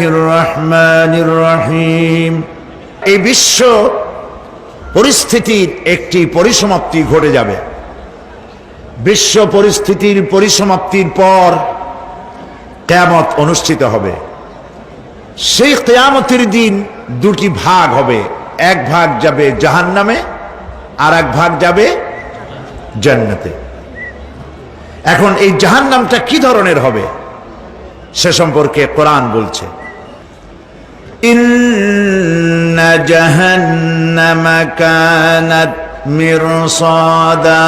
রহমানির রহিম। এই বিশ্ব পরিস্থিতির একটি পরিসমাপ্তি ঘটে যাবে। বিশ্ব পরিস্থিতির পরিসমাপ্তির পর কিয়ামত অনুষ্ঠিত হবে। সেই কিয়ামতের দিন দুটি ভাগ হবে, এক ভাগ যাবে জাহান্নামে আর এক ভাগ যাবে জান্নাতে। এখন এই জাহান্নামটা কি ধরনের হবে সে সম্পর্কে কোরআন বলছে, ইন্না জাহান্নামা কানাত মিরসাদা।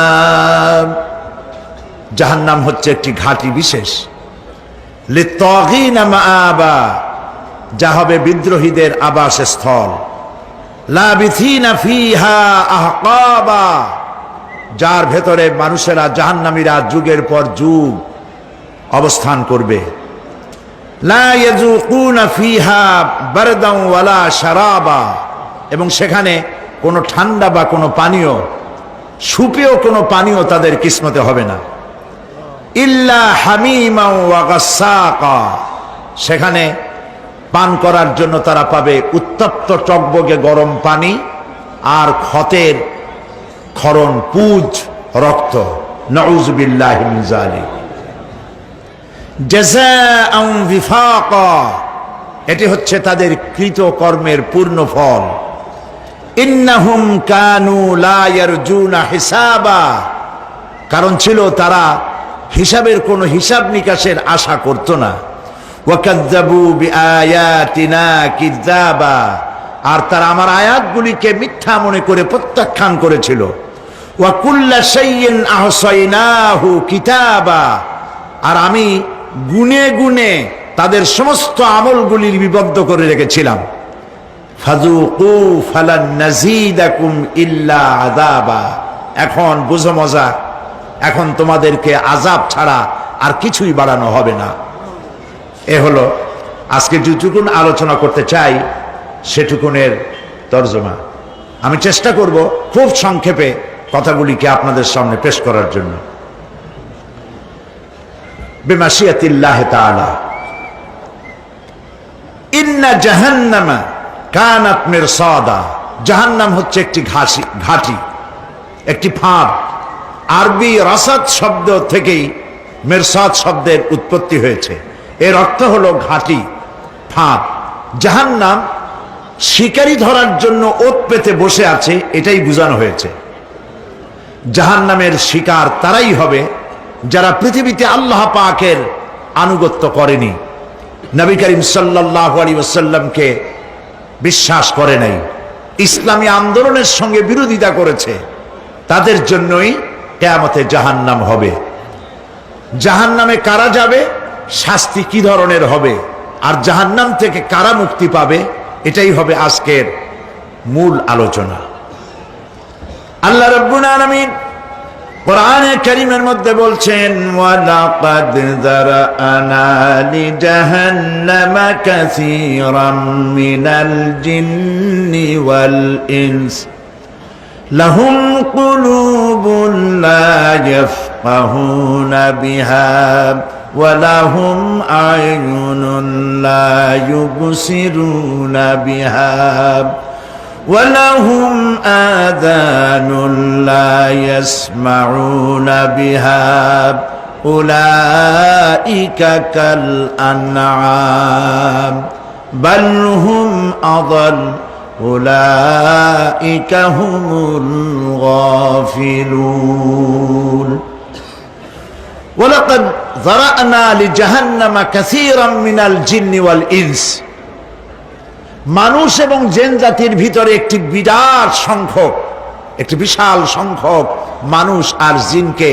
জাহান্নাম হচ্ছে একটি ঘাঁটি বিশেষ, লিত্তাগিনা মাআবা, যা হবে বিদ্রোহীদের আবাসস্থল, লাবিথিনা ফিহা আহকাবা, যার ভেতরে মানুষেরা জাহান্নামীরা যুগের পর যুগ অবস্থান করবে। লা ইয়াযুকুনা ফিহা বারদান ওয়ালা শারাবা, এবং সেখানে কোনো ঠান্ডা বা কোনো পানীয়, সুপেয় কোনো পানীয় তাদের কিসমতে হবে না। ইল্লা হামিমা ওয়া গাসসাকা, সেখানে পান করার জন্য তারা পাবে উত্তপ্ত টকবগে গরম পানি আর ক্ষতের ক্ষরণ পুজ রক্ত। নাউযু বিল্লাহি মিন যালিক। জাযাআন বিফাকা, এটি হচ্ছে তাদের কৃত কর্মের পূর্ণ ফল। ইন্নাহুম কানু লা ইয়ারজুনা হিসাবা, কারণ ছিল তারা হিসাবের কোনো হিসাব নিকাশের আশা করত না। ওয়াকাযযাবু বিআয়াতিনা কিযাবা, আর তারা আমার আয়াতগুলিকে মিথ্যা মনে করে প্রত্যাখ্যান করেছিল। ওয়া কুল্লা শাইইন আহসাইনাহু কিতাবা, আর আমি গুনে গুনে তাদের সমস্ত আমলগুলি লিপিবদ্ধ করে রেখেছিলাম। ফাযুকু ফালান নাযীদাকুম ইল্লা আযাবা, এখন বুঝো মজা, এখন তোমাদেরকে আযাব ছাড়া আর কিছুই বাড়ানো হবে না। এ হলো আজকে যেটুকুন আলোচনা করতে চাই সেটুকুনের তর্জমা। আমি চেষ্টা করব খুব সংক্ষেপে কথাগুলিকে আপনাদের সামনে পেশ করার জন্য। বিমাশিয়াতিল্লাহি তাআলা। ইন্না জাহান্নামা কানাত মিরসাদা, জাহান্নাম হচ্ছে একটি ঘাঁটি, একটি ফাঁদ। আরবি রাসাদ শব্দ থেকেই মিরসাদ শব্দের উৎপত্তি হয়েছে। এর অর্থ হলো ঘাঁটি, ফাঁদ। জাহান্নাম শিকারি ধরার জন্য ওত পেতে বসে আছে, এটাই বোঝানো হয়েছে। জাহান্নামের শিকার তারাই হবে যারা পৃথিবীতে আল্লাহ পাকের আনুগত্য করেনি, নবী করিম সাল্লাল্লাহু আলাইহি ওয়াসাল্লামকে বিশ্বাস করে নাই, ইসলামী আন্দোলনের সঙ্গে বিরোধিতা করেছে, তাদের জন্যই কিয়ামতে জাহান্নাম হবে। জাহান্নামে কারা যাবে, শাস্তি কি ধরনের হবে, আর জাহান্নাম থেকে কারা মুক্তি পাবে, এটাই হবে আজকের মূল আলোচনা। আল্লাহ রাব্বুল আলামিন কোরআনে কারীমের মধ্যে বলছেন, ওয়ালাকাদ যারানা লিজাহান্নামা কাসীরাম মিনাল জিন্নি ওয়াল ইনস লাহুম কুলুবুন লা ইয়াফকাহুনা বিহা ওয়া লাহুম আ'য়ুনুন লা ইউবসিরুনা বিহা وَلَهُمْ آذَانٌ لَا يَسْمَعُونَ بِهَا أُولَئِكَ كَالْأَنْعَامِ بَلْ هُمْ أَضَلُّ أُولَئِكَ هُمُ الْغَافِلُونَ وَلَقَدْ ذَرَأْنَا لِجَهَنَّمَ كَثِيرًا مِنَ الْجِنِّ وَالْإِنسِ, মানুষ এবং জিন জাতির ভিতরে একটি বিশাল সংখ্যক মানুষ আর জিনকে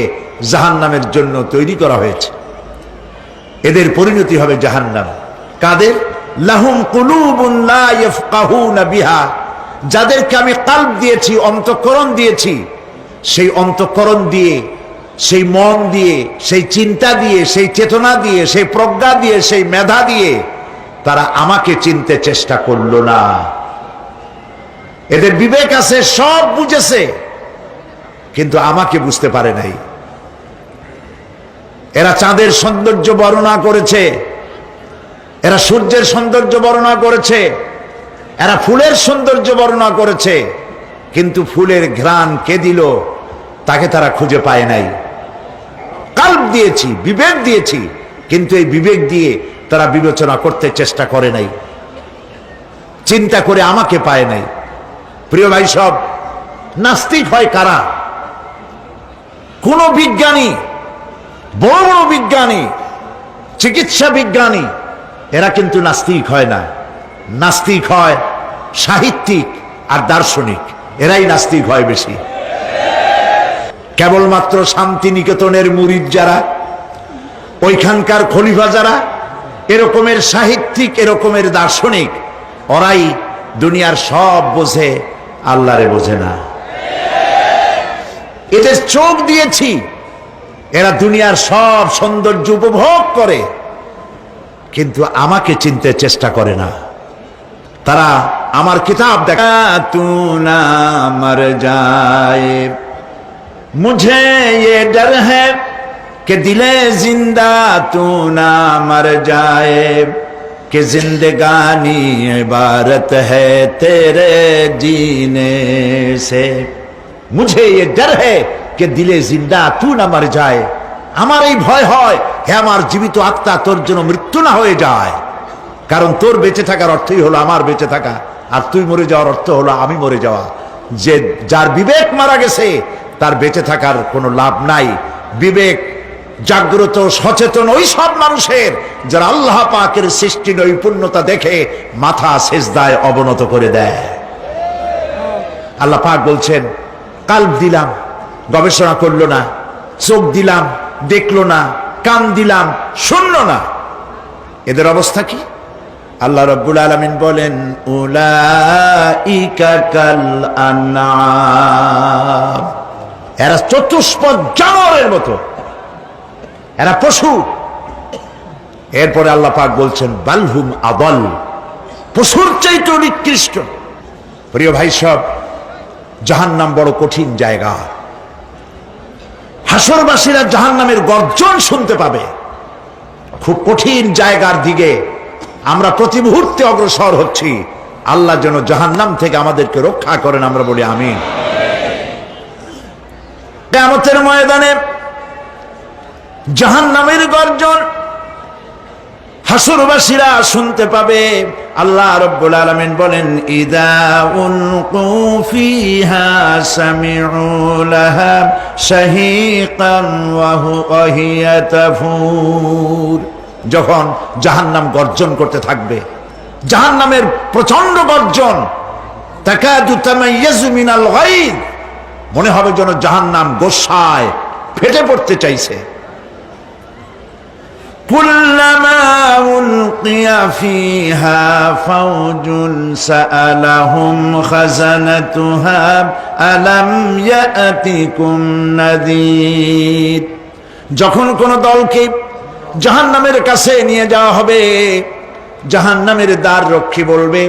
জাহান্নামের জন্য তৈরি করা হয়েছে। এদের পরিণতি হবে জাহান্নাম। কাদের? লাহুম কুলুবুন লা ইয়াফকাহুনা বিহা, যাদেরকে আমি কলব দিয়েছি, অন্তঃকরণ দিয়েছি, সেই অন্তঃকরণ দিয়ে, সেই মন দিয়ে, সেই চিন্তা দিয়ে, সেই চেতনা দিয়ে, সেই প্রজ্ঞা দিয়ে, সেই মেধা দিয়ে তারা আমাকে চিনতে চেষ্টা করলো না। এদের বিবেক আছে, সব বুঝেছে, কিন্তু আমাকে বুঝতে পারে নাই। এরা চাঁদের সৌন্দর্য বর্ণনা করেছে, এরা সূর্যের সৌন্দর্য বর্ণনা করেছে, এরা ফুলের সৌন্দর্য বর্ণনা করেছে, কিন্তু ফুলের ঘ্রাণ কে দিল তাকে তারা খুঁজে পায় নাই। কাল্ব দিয়েছি, বিবেক দিয়েছি, কিন্তু এই বিবেক দিয়ে তারা বিবেচনা করতে চেষ্টা করে নাই, চিন্তা করে আমাকে পায় নাই। প্রিয় ভাই সব, নাস্তিক হয় কারা? কোন বিজ্ঞানী, বড় বড় বিজ্ঞানী, চিকিৎসা বিজ্ঞানী, এরা কিন্তু নাস্তিক হয় না। নাস্তিক হয় সাহিত্যিক আর দার্শনিক, এরাই নাস্তিক হয় বেশি। কেবলমাত্র শান্তিনিকেতনের মুরিদ যারা, ওইখানকার খলিফা যারা, এরকমের সাহিত্যিক, এরকমের দার্শনিক, ওরাই দুনিয়ার সব বোঝে, আল্লাহরে বোঝে না। এদের চোখ দিয়েছি, এরা দুনিয়ার সব সৌন্দর্য উপভোগ করে, কিন্তু আমাকে চিনতে চেষ্টা করে না। তারা আমার কিতাব দেখা তু না মর যায়, মুঝে ये डर है कि दिले जिंदा तू ना मर जाए, कि जिंदगानी इबारत है तेरे जीने से, मुझे ये डर है कि दिले जिंदा तू ना मर जाए। আমার এই ভয় হয়, হে আমার জীবিত আত্মা, তোর জন্য মৃত্যু না হয়ে যায়। কারণ তোর বেঁচে থাকার অর্থই হলো আমার বেঁচে থাকা, আর তুই মরে যাওয়ার অর্থ হলো আমি মরে যাওয়া। যে যার বিবেক মারা গেছে তার বেঁচে থাকার কোনো লাভ নাই। বিবেক জাগ্রত সচেতন ওই সব মানুষের যারা আল্লাহ পাকের সৃষ্টি নৈপুণ্যতা দেখে মাথা সেজদায় অবনত করে দেয়। আল্লাহ পাক বলছেন, কাল্ব দিলাম, গবেষণা করলো না, চোখ দিলাম, দেখলো না, কান দিলাম, শুনলো না। এদের অবস্থা কি? আল্লাহ রাব্বুল আলামিন বলেন, উলাইকা কাল আনআম, এরা চতুষ্পদ জানোয়ারের মতো, এরা পশু। এরপরে আল্লাহ পাক বলছেন, বালহুম আদাল, পশুর চাইতে নিকৃষ্ট। প্রিয় ভাই সব, জাহান্নাম বড় কঠিন জায়গা। হাসরবাসীরা জাহান্নামের গর্জন শুনতে পাবে। খুব কঠিন জায়গার দিকে আমরা প্রতি মুহূর্তে অগ্রসর হচ্ছি। আল্লাহ যেন জাহান্নাম থেকে আমাদেরকে রক্ষা করেন, আমরা বলি আমিন। কিয়ামতের ময়দানে জাহান্নামের গর্জন হাসরবাসীরা শুনতে পাবে। আল্লাহ রাব্বুল আলামিন বলেন, ইদা উলকু ফিহা সামিউ লাহা শাহীকান ওয়া হিয়া তাফুর, যখন জাহান্নাম গর্জন করতে থাকবে, জাহান্নামের প্রচন্ড গর্জন, তাকাদু তামাইয়াজু মিনাল গায়দ, মনে হবে যেন জাহান্নাম গোসায় ফেটে পড়তে চাইছে। কুল্লামা উলকিয়া ফিহা ফাওজুন সাআলাহুম খাজানাতুহা আলাম ইয়াতিকুম নাযীর, যখন কোন দলকে জাহান্নামের কাছে নিয়ে যাওয়া হবে, জাহান্নামের দ্বার রক্ষী বলবে,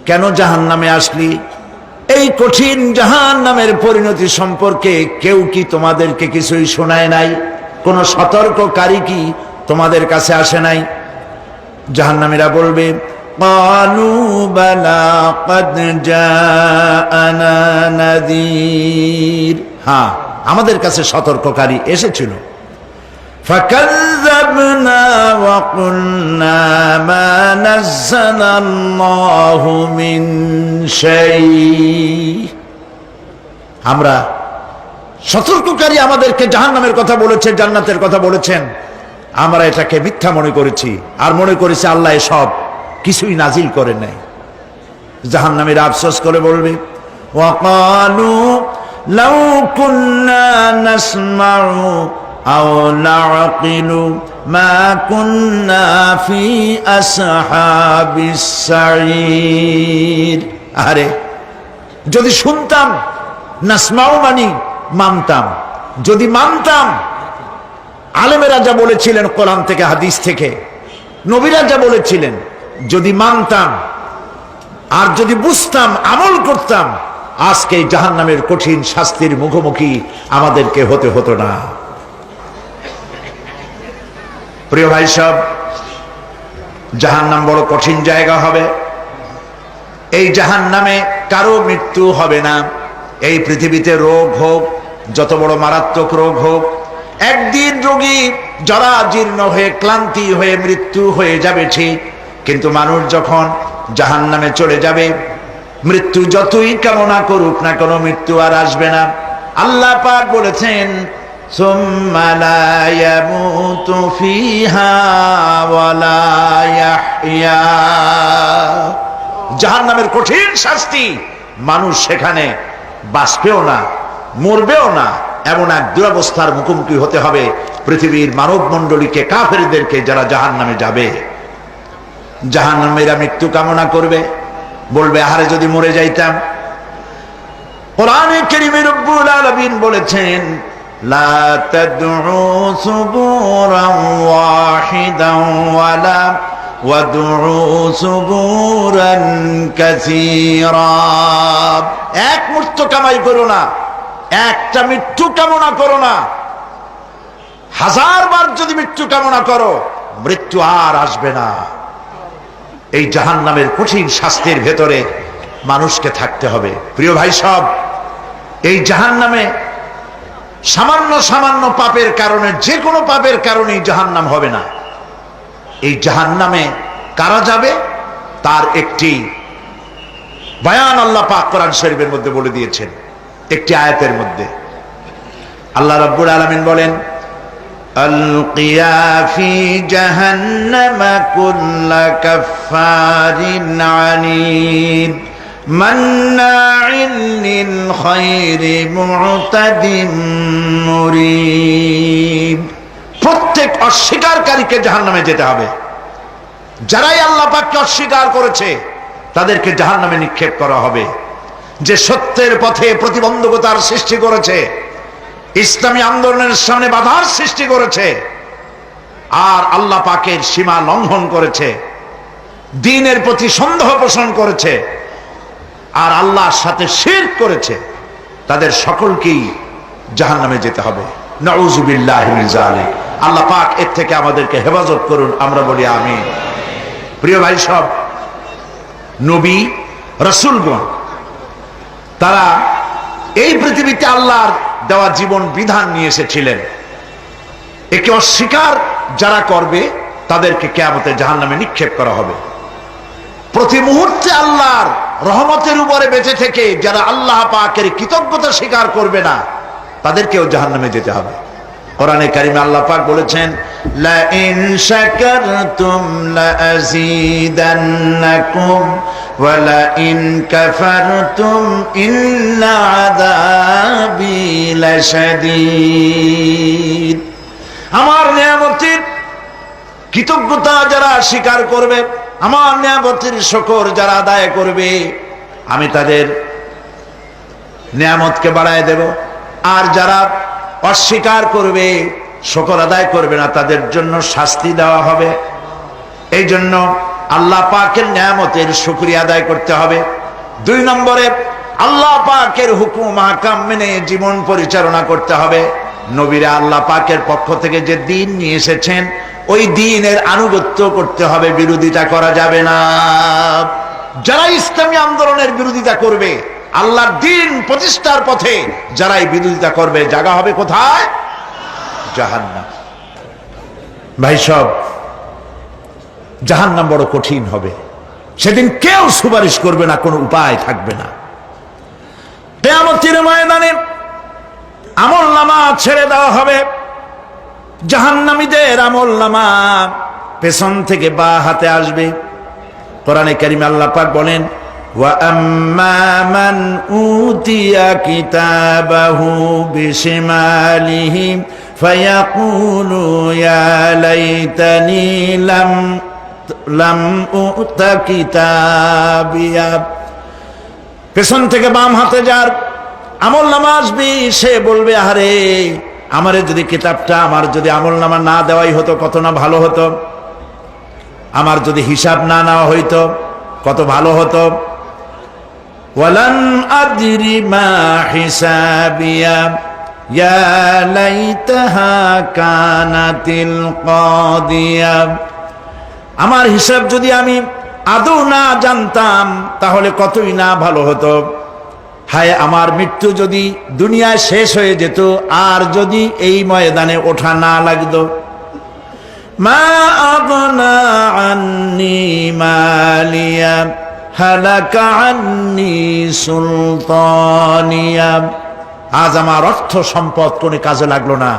কেন জাহান্নামে আসলি? এই কঠিন জাহান্নামের পরিণতি সম্পর্কে কেউ কি তোমাদেরকে কিছুই শোনায় নাই? কোন সতর্ককারী কি তোমাদের কাছে আসে নাই? জাহান্নামীরা বলবে, ক্বালু বালা ক্বাদ জাআনা নাযীর, হ্যাঁ আমাদের কাছে সতর্ককারী এসেছিল। ফাকাযযাবনা ওয়া কুলনা মা নাযালাল্লাহু মিন শাই, আমরা সতর্ককারী আমাদেরকে জাহান্নামের কথা বলেছেন, জান্নাতের কথা বলেছেন, আমরা এটাকে মিথ্যা মনে করেছি, আর মনে করেছি আল্লাহ সব কিছুই নাজিল করেন নাই। জাহান্নামীরা আফসোস করে বলবে, ওয়াকালু লাউ কুন্না নাসমাউ আও নাআকিলু মা কুন্না ফি আসহাবিস সাঈর, আরে যদি শুনতাম, নাসমাউ মানি মানতাম, যদি মানতাম, আলেমেরা যা বলেছিলেন কোরআন থেকে হাদিস থেকে, নবীরা যা বলেছিলেন, যদি মানতাম আর যদি বুঝতাম, আমল করতাম, আজকে জাহান্নামের কঠিন শাস্তির মুখোমুখি আমাদেরকে হতে হতো না। প্রিয় ভাই সব, জাহান্নাম বড় কঠিন জায়গা হবে। এই জাহান্নামে কারো মৃত্যু হবে না। এই পৃথিবীতে রোগ হোক, যত বড় মারাত্মক রোগ হোক, একদিন রোগী জরাজীর্ণ হয়ে ক্লান্তি হয়ে মৃত্যু হয়ে যাবে ঠিক, কিন্তু মানুষ যখন জাহান্নামে চলে যাবে, মৃত্যু যতই কামনা করুক না কোনো মৃত্যু আর আসবে না। আল্লাহ পাক বলেছেন, সুম্মা লা ইয়ামুতু ফিহা ওয়া লা ইয়াহইয়া। জাহান্নামের কঠিন শাস্তি, মানুষ সেখানে বাঁচবেও না, মরবেও না, এমন এক দুরবস্থার মুখোমুখি হতে হবে পৃথিবীর মানব মণ্ডলীকে, কাফেরদেরকে, যারা জাহান্নামে যাবে। জাহান্নামীরা মৃত্যু কামনা করবে, বলবে আহারে যদি মরে যাইতাম। কোরআনে কারীমে রব্বুল আলামিন বলেছেন, লা তাদউ সুবুরান ওয়াহিদান ওয়ালা ওয়াদউ সুবুরান কাসীরা। এক মৃত্যু কামাই করো না, একটা মৃত্যু কামনা করো না। 1000 বার যদি মৃত্যু কামনা করো, মৃত্যু আর আসবে না। এই জাহান্নামের কঠিন শাস্তির ভেতরে মানুষকে থাকতে হবে। প্রিয় ভাই সব, এই জাহান্নামে সামান্য সামান্য পাপের কারণে, যে কোনো পাপের কারণেই জাহান্নাম হবে না। এই জাহান্নামে কারা যাবে তার একটি বয়ান আল্লাহ পাক কোরআন শরীফের মধ্যে বলে দিয়েছেন। একটি আয়াতের মধ্যে আল্লাহ রাব্বুল আলামিন বলেন, আলকিয়া ফি জাহান্নামা কুল্লা কাফফারিন আনিদ মান্নাইন লিল খায়রি মু'তাদিম মুরিব। প্রত্যেক অস্বীকারীকে জাহান্নামে যেতে হবে। যারাই আল্লাহ পাককে অস্বীকার করেছে তাদেরকে জাহান্নামে নিক্ষেপ করা হবে। যে সত্যের পথে প্রতিবন্ধকতার সৃষ্টি করেছে, ইসলামী আন্দোলনের সামনে বাধার সৃষ্টি করেছে, আর আল্লাহ পাকের সীমা লঙ্ঘন করেছে, দ্বীনের প্রতি সন্দেহ পোষণ করেছে, আর আল্লাহর সাথে শিরক করেছে, তাদের সকলকেই জাহান্নামে যেতে হবে। নাউযুবিল্লাহি মিন যালিক। আল্লাহ পাক এর থেকে আমাদেরকে হেফাজত করুন, আমরা বলি আমিন। প্রিয় ভাই সব, নবী রাসূলগণ তারা এই পৃথিবীতে আল্লাহর দেওয়া জীবন বিধান নিয়ে এসেছিলেন। একে অস্বীকার যারা করবে তাদেরকে কিয়ামতে জাহান্নামে নিক্ষেপ করা হবে। প্রতি মুহূর্তে আল্লাহর রহমতের উপরে বেঁচে থেকে যারা আল্লাহ পাকের কৃতজ্ঞতা স্বীকার করবে না, তাদেরকেও জাহান্নামে যেতে হবে। কোরআনে কারিমে আল্লাহ পাক বলেছেন, লা ইন শাকারতুম লা আযীদান্নাকুম ওয়া লা ইন কাফারতুম ইন্না আযাবি লাশাদীদ। আমার নিয়ামতের কৃতজ্ঞতা যারা স্বীকার করবে, আমার নিয়ামতের শুকর যারা আদায় করবে, আমি তাদের নিয়ামতকে বাড়ায় দেব। আর যারা অস্বীকার করবে, শুকর আদায় করবে না, তাদের জন্য শাস্তি দেওয়া হবে। এই জন্য আল্লাহ পাকের নিয়ামতের শুকরিয়া আদায় করতে হবে। 2 নম্বরে আল্লাহ পাকের হুকুম আহকাম মেনে জীবন পরিচালনা করতে হবে। নবীরা আল্লাহ পাকের পক্ষ থেকে যে দ্বীন নিয়ে এসেছেন, ওই দ্বীনের আনুগত্য করতে হবে, বিরোধিতা করা যাবে না। যারা ইসলামী আন্দোলনের বিরোধিতা করবে, আল্লাহর দ্বীন প্রতিষ্ঠার পথে যারাই বিরোধিতা করবে, জায়গা হবে কোথায়? জাহান্নাম। ভাই সব, জাহান্নাম বড় কঠিন হবে। সেদিন কেউ সুপারিশ করবে না, কোনো উপায় থাকবে না। কিয়ামতের ময়দানে আমলনামা ছেড়ে দেওয়া হবে। জাহান্নামীদের আমলনামা পেছন থেকে বা হাতে আসবে। কোরআনে কারিমে আল্লাহ পাক বলেন, ওয়া আম্মা মান উতিয়া কিতাবাহু বিশিমালিহি ফায়াকুলু ইয়া লাইতানি লাম উতা কিতাবিয়া। পেছন থেকে বাম হাতে যার আমলনামা আসবে, সে বলবে, আরে আমারে যদি কিতাবটা, আমার যদি আমলনামা না দেওয়াই হতো কত না ভালো হতো, আমার যদি হিসাব না নেওয়া হইতো কত ভালো হতো। ওয়ালান আদরি মা হিসাবিয়া ইয়া লাইতাহা কানাতিল কাদিয়া। আমার হিসাব যদি আমি আদৌ না জানতাম তাহলে কতই না ভালো হতো। হায় আমার মৃত্যু যদি দুনিয়ায় শেষ হয়ে যেত, আর যদি এই ময়দানে ওঠা না লাগতো। মা আগনা আন্নি মালিয়া হালাকা আন্নি সুলতানিয়া। আজ আমার অর্থ সম্পদ কোনো কাজে লাগলো না,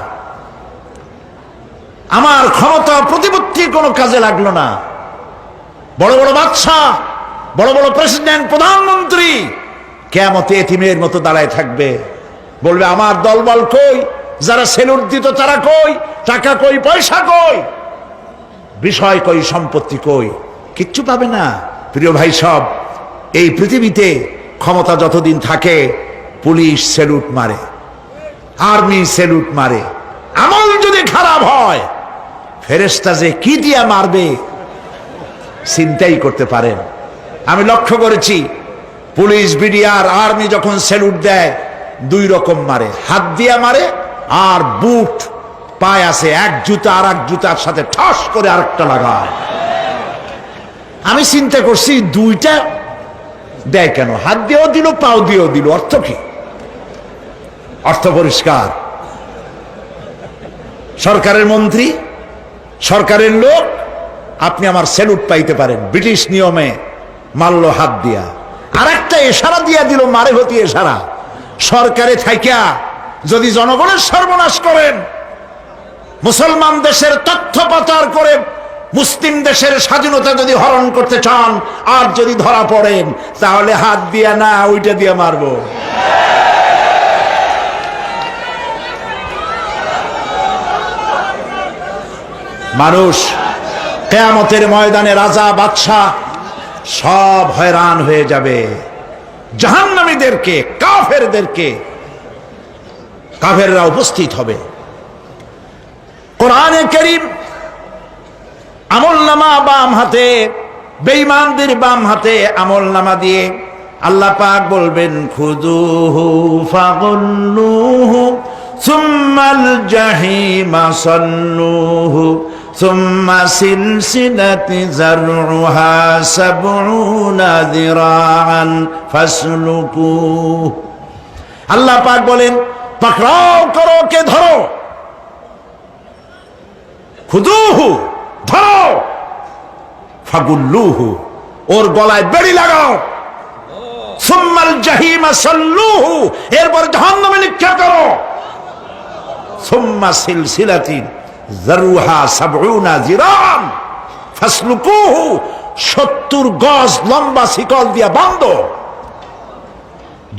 আমার ক্ষমতা প্রতিপত্তি কোনো কাজে লাগলো না। বড় বড় বাদশাহ, বড় বড় প্রেসিডেন্ট, প্রধানমন্ত্রী কিয়ামতে এতিমের মতো দাঁড়ায় থাকবে, বলবে আমার দলবল কই, যারা সেলুট দিত তারা কই, টাকা কই, পয়সা কই, বিষয় কই, সম্পত্তি কই, কিচ্ছু পাবে না। প্রিয় ভাই সব, এই পৃথিবীতে ক্ষমতা যতদিন থাকে পুলিশ সেলুট মারে, আর্মি সেলুট মারে। আমল যদি খারাপ হয় ফেরেশতা যে কি দিয়া মারবে চিন্তাই করতে পারেন। আমি লক্ষ্য করেছি পুলিশ, বিডিআর, আর্মি যখন সেলুট দেয় দুই রকম মারে, হাত দিয়া মারে আর বুট পায় আছে এক জুতা আর এক জুতার সাথে ঠাস করে আরেকটা লাগায়। আমি চিন্তা করছি দুইটা দেয় কেন, হাত দিয়েও দিল পাও দিয়েও দিল, অর্থ কি? অর্থ পরিষ্কার। সরকারের মন্ত্রী, সরকারের লোক, আপনি আমার সেলুট পাইতে পারেন, ব্রিটিশ নিয়মে মারল হাত দিয়া, আর একটা ইশারা দিয়া দিল, মারে হতি ইশারা। সরকারে থাইকা যদি জনগণের সর্বনাশ করেন, মুসলমান দেশের তথ্য পাচার করে মুসলিম দেশের স্বাধীনতা যদি হরণ করতে চান, আর যদি ধরা পড়েন তাহলে হাত দিয়া না ওইটা দিয়ে মারবো। মানুষ কিয়ামতের ময়দানে রাজা বাদশাহ সব হয়রান হয়ে যাবে। জাহান্নামীদেরকে, কাফেরদেরকে, কাফেররা উপস্থিত হবে। কোরআনে কারীম আমলনামা বাম হাতে, বেঈমানদের বাম হাতে আমলনামা দিয়ে আল্লাহ পাক বলবেন খুযুহু ফাগুল্লুহু সুম্মাল জাহিমা সাল্লুহু সুম্মা সিলসিলাতি যারউহা সাবউনা যিরাআন ফাসলুকুহু। আল্লাহ পাক বলেন পাকড়াও করো, কে ধরো, খুযুহু ধরো, ফাগুল্লুহু ওর গলায় বেড়ি লাগাও, সুম্মাল জাহিমা সাল্লুহু এরপর জাহান্নামে নিক্ষেপ করো, সুম্মা সিলসিলাতিন যারউহা সাবউনা যিরাআন ফাসলুকুহু 70 গজ লম্বা শিকল দিয়া বাঁধো,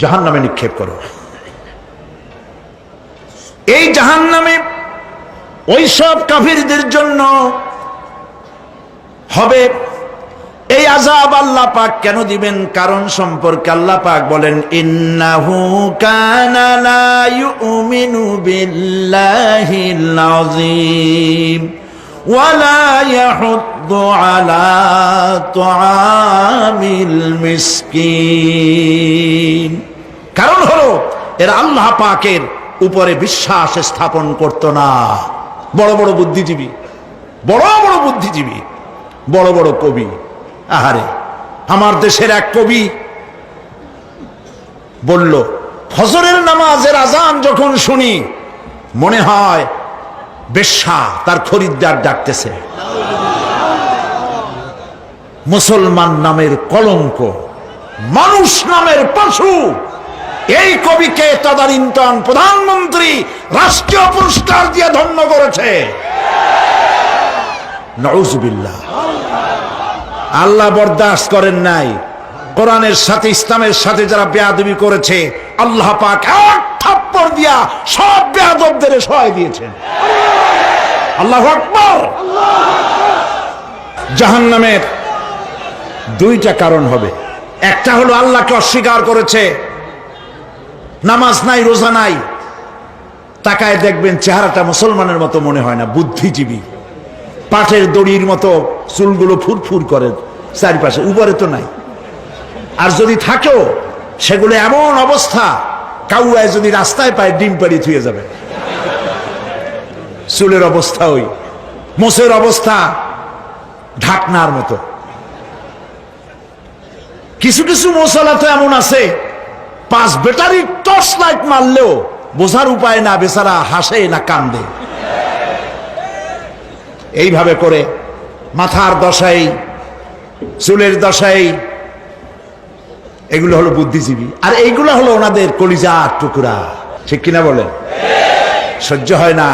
জাহান্নামে নিক্ষেপ করো। এই জাহান্নামে ওই সব কাফিরদের জন্য হবে। এই আযাব আল্লাহ পাক কেন দিবেন, কারণ সম্পর্কে আল্লাহ পাক বলেন ইন্নাহু কানা লা ইউমিনু বিল্লাহিল আযীম ওয়া লা ইয়াহুদ্দু আলা তুআমিল মিসকিন। কারণ হলো এরা আল্লাহ পাকের উপরে বিশ্বাস স্থাপন করত না। বড় বড় বুদ্ধিজীবী, বড় বড় বুদ্ধিজীবী, বড় বড় কবি, আহারে আমার দেশের এক কবি বলল ফজরের নামাজের আজান যখন শুনি মনে হয় বেশ্যা তার খরিদ্দার ডাকতেছে। মুসলমান নামের কলঙ্ক, মানুষ নামের পশু। এই কবিকে তদানীন্তন প্রধানমন্ত্রী রাষ্ট্রীয় পুরস্কার দিয়ে ধন্য করেছে। নাউযুবিল্লাহ। আল্লাহ বরদাস্ত করেন নাই। কোরআনের সাথে ইসলামের সাথে যারা বেয়াদবি করেছে আল্লাহ পাক এক থাপ্পড় দিয়া সব বেয়াদবদের সহায় দিয়েছেন। আল্লাহু আকবার। জাহান্নামের দুইটা কারণ হবে। একটা হলো আল্লাহকে অস্বীকার করেছে, নামাজ নাই, রোজা নাই, তাকায় দেখবেন চেহারাটা মুসলমানের মতো মনে হয় না, বুদ্ধিজীবী, পাটের দড়ির মতো চুলগুলো ফুরফুর করে চারিপাশে, উপরে তো নাই। আর যদি থাকেও সেগুলো এমন অবস্থা কাউয়ায় যদি রাস্তায় পায় ডিম পাড়ি থুয়ে যাবে। চুলের অবস্থা ওই, মোষের অবস্থা ঢাকনার মতো। কিছু কিছু মশলা তো এমন আছে 5 ব্যাটারি টর্চ লাইট মারলেও বোঝার উপায় না, বেচারা হাসে না কান্দে। এইভাবে করে মাথার দশাই, চুলের দশাই, এগুলো হলো বুদ্ধিজীবী। আর এইগুলো হলো ওনাদের কলিজার টুকরা। ঠিক কিনা বলেন? সহ্য হয় না,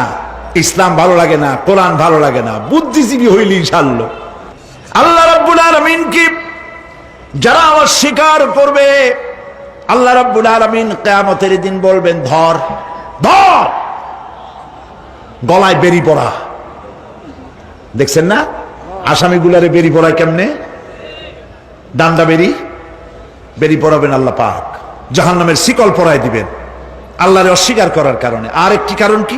ইসলাম ভালো লাগে না, কোরআন ভালো লাগে না, বুদ্ধিজীবী হইলি ইনশাআল্লাহ। আল্লাহ রাব্বুল আলামিন কি যারা অস্বীকার করবে, আল্লাহ রাব্বুল আলামিন কিয়ামতের দিন বলবেন, ধর ধর, গলায় বেরি পড়া। দেখছেন না আসামিগুলারে বেরি পড়ায় কেমনে? ডান্ডা বেরি পড়াবেন আল্লাহ পাক, জাহান্নামের শিকল পরায় দিবেন আল্লাহরে অস্বীকার করার কারণে। আর একটি কারণ কি?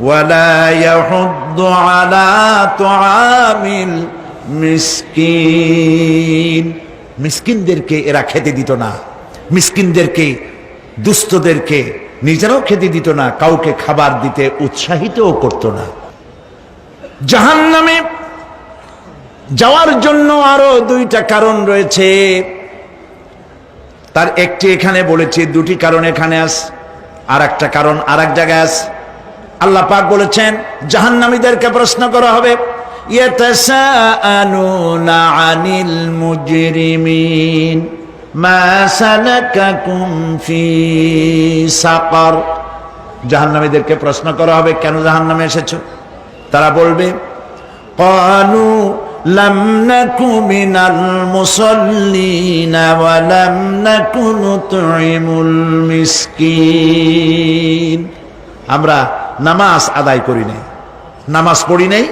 ওয়ালা ইয়াহুদ্দু আলা তুআমিল মিসকিন। মিসকিনদেরকে এরা খেতে দিত না, মিসকিনদেরকে, দুস্থদেরকে নিজেরাও খেতে দিত না, কাউকে খাবার দিতে উৎসাহিতও করত না। জাহান্নামে যাওয়ার জন্য আরো 2টা কারণ রয়েছে। তার একটি এখানে বলেছি, 2টি কারণ এখানে আছে, আর একটা কারণ আর এক জায়গায় আছে। আল্লাহ পাক বলেছেন জাহান্নামীদেরকে প্রশ্ন করা হবে, ইয়াতাসাআলুনা আনিল মুজরিমিন মা সালাকাকুম ফি সাকার। জাহান্নামীদেরকে প্রশ্ন করা হবে, কেন জাহান্নামে এসেছো? তারা বলবে, ক্বালু লাম নাকু মিনাল মুসাল্লিনা ওয়া লাম নাকু নুতঈমুল মিসকিন। আমরা নামাজ আদায় করি নাই, নামাজ পড়ি নাই,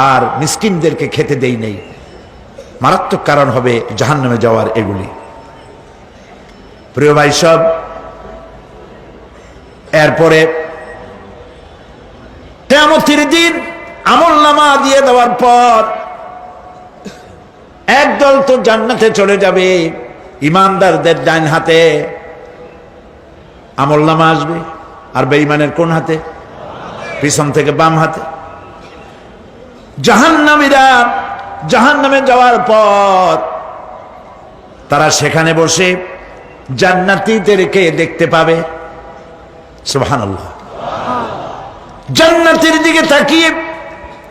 আর মিসকিনদেরকে খেতে দেই নাই। মারাত্মক কারণ হবে জাহান্নামে যাওয়ার এগুলি। প্রিয় ভাই সব, এরপরে কিয়ামতের দিন আমলনামা দিয়ে দেওয়ার পর একদল তো জান্নাতে চলে যাবে, ইমানদারদের ডান হাতে আমলনামা আসবে, আর বেঈমানের কোন হাতে? পিছন থেকে বাম হাতে। জাহান্নামীরা জাহান্নামে যাওয়ার পর তারা সেখানে বসে জান্নাতীদেরকে দেখতে পাবে। সুবহানাল্লাহ। জান্নাতের দিকে তাকিয়ে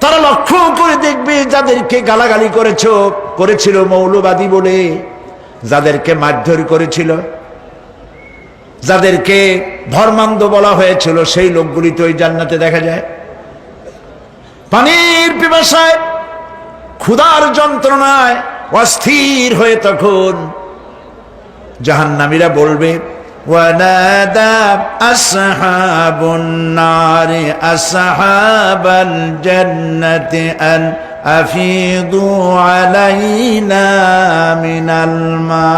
তারা লক্ষ্য করে দেখবে যাদেরকে গালাগালি করেছিল মৌলবাদী বলে, যাদেরকে মারধর করেছিল, যাদেরকে ধর্মান্ধ বলা হয়েছিল, সেই লোকগুলি তো ওই জান্নাতে দেখা যায়। পানির পিপাসায়, ক্ষুধার যন্ত্রণায় অস্থির হয়ে তখন জাহান্নামীরা বলবে, ওয়ানাদা আসহাবুন নারি আসহাবাল জান্নাতি আন আফিদু আলাইনা মিনাল মা।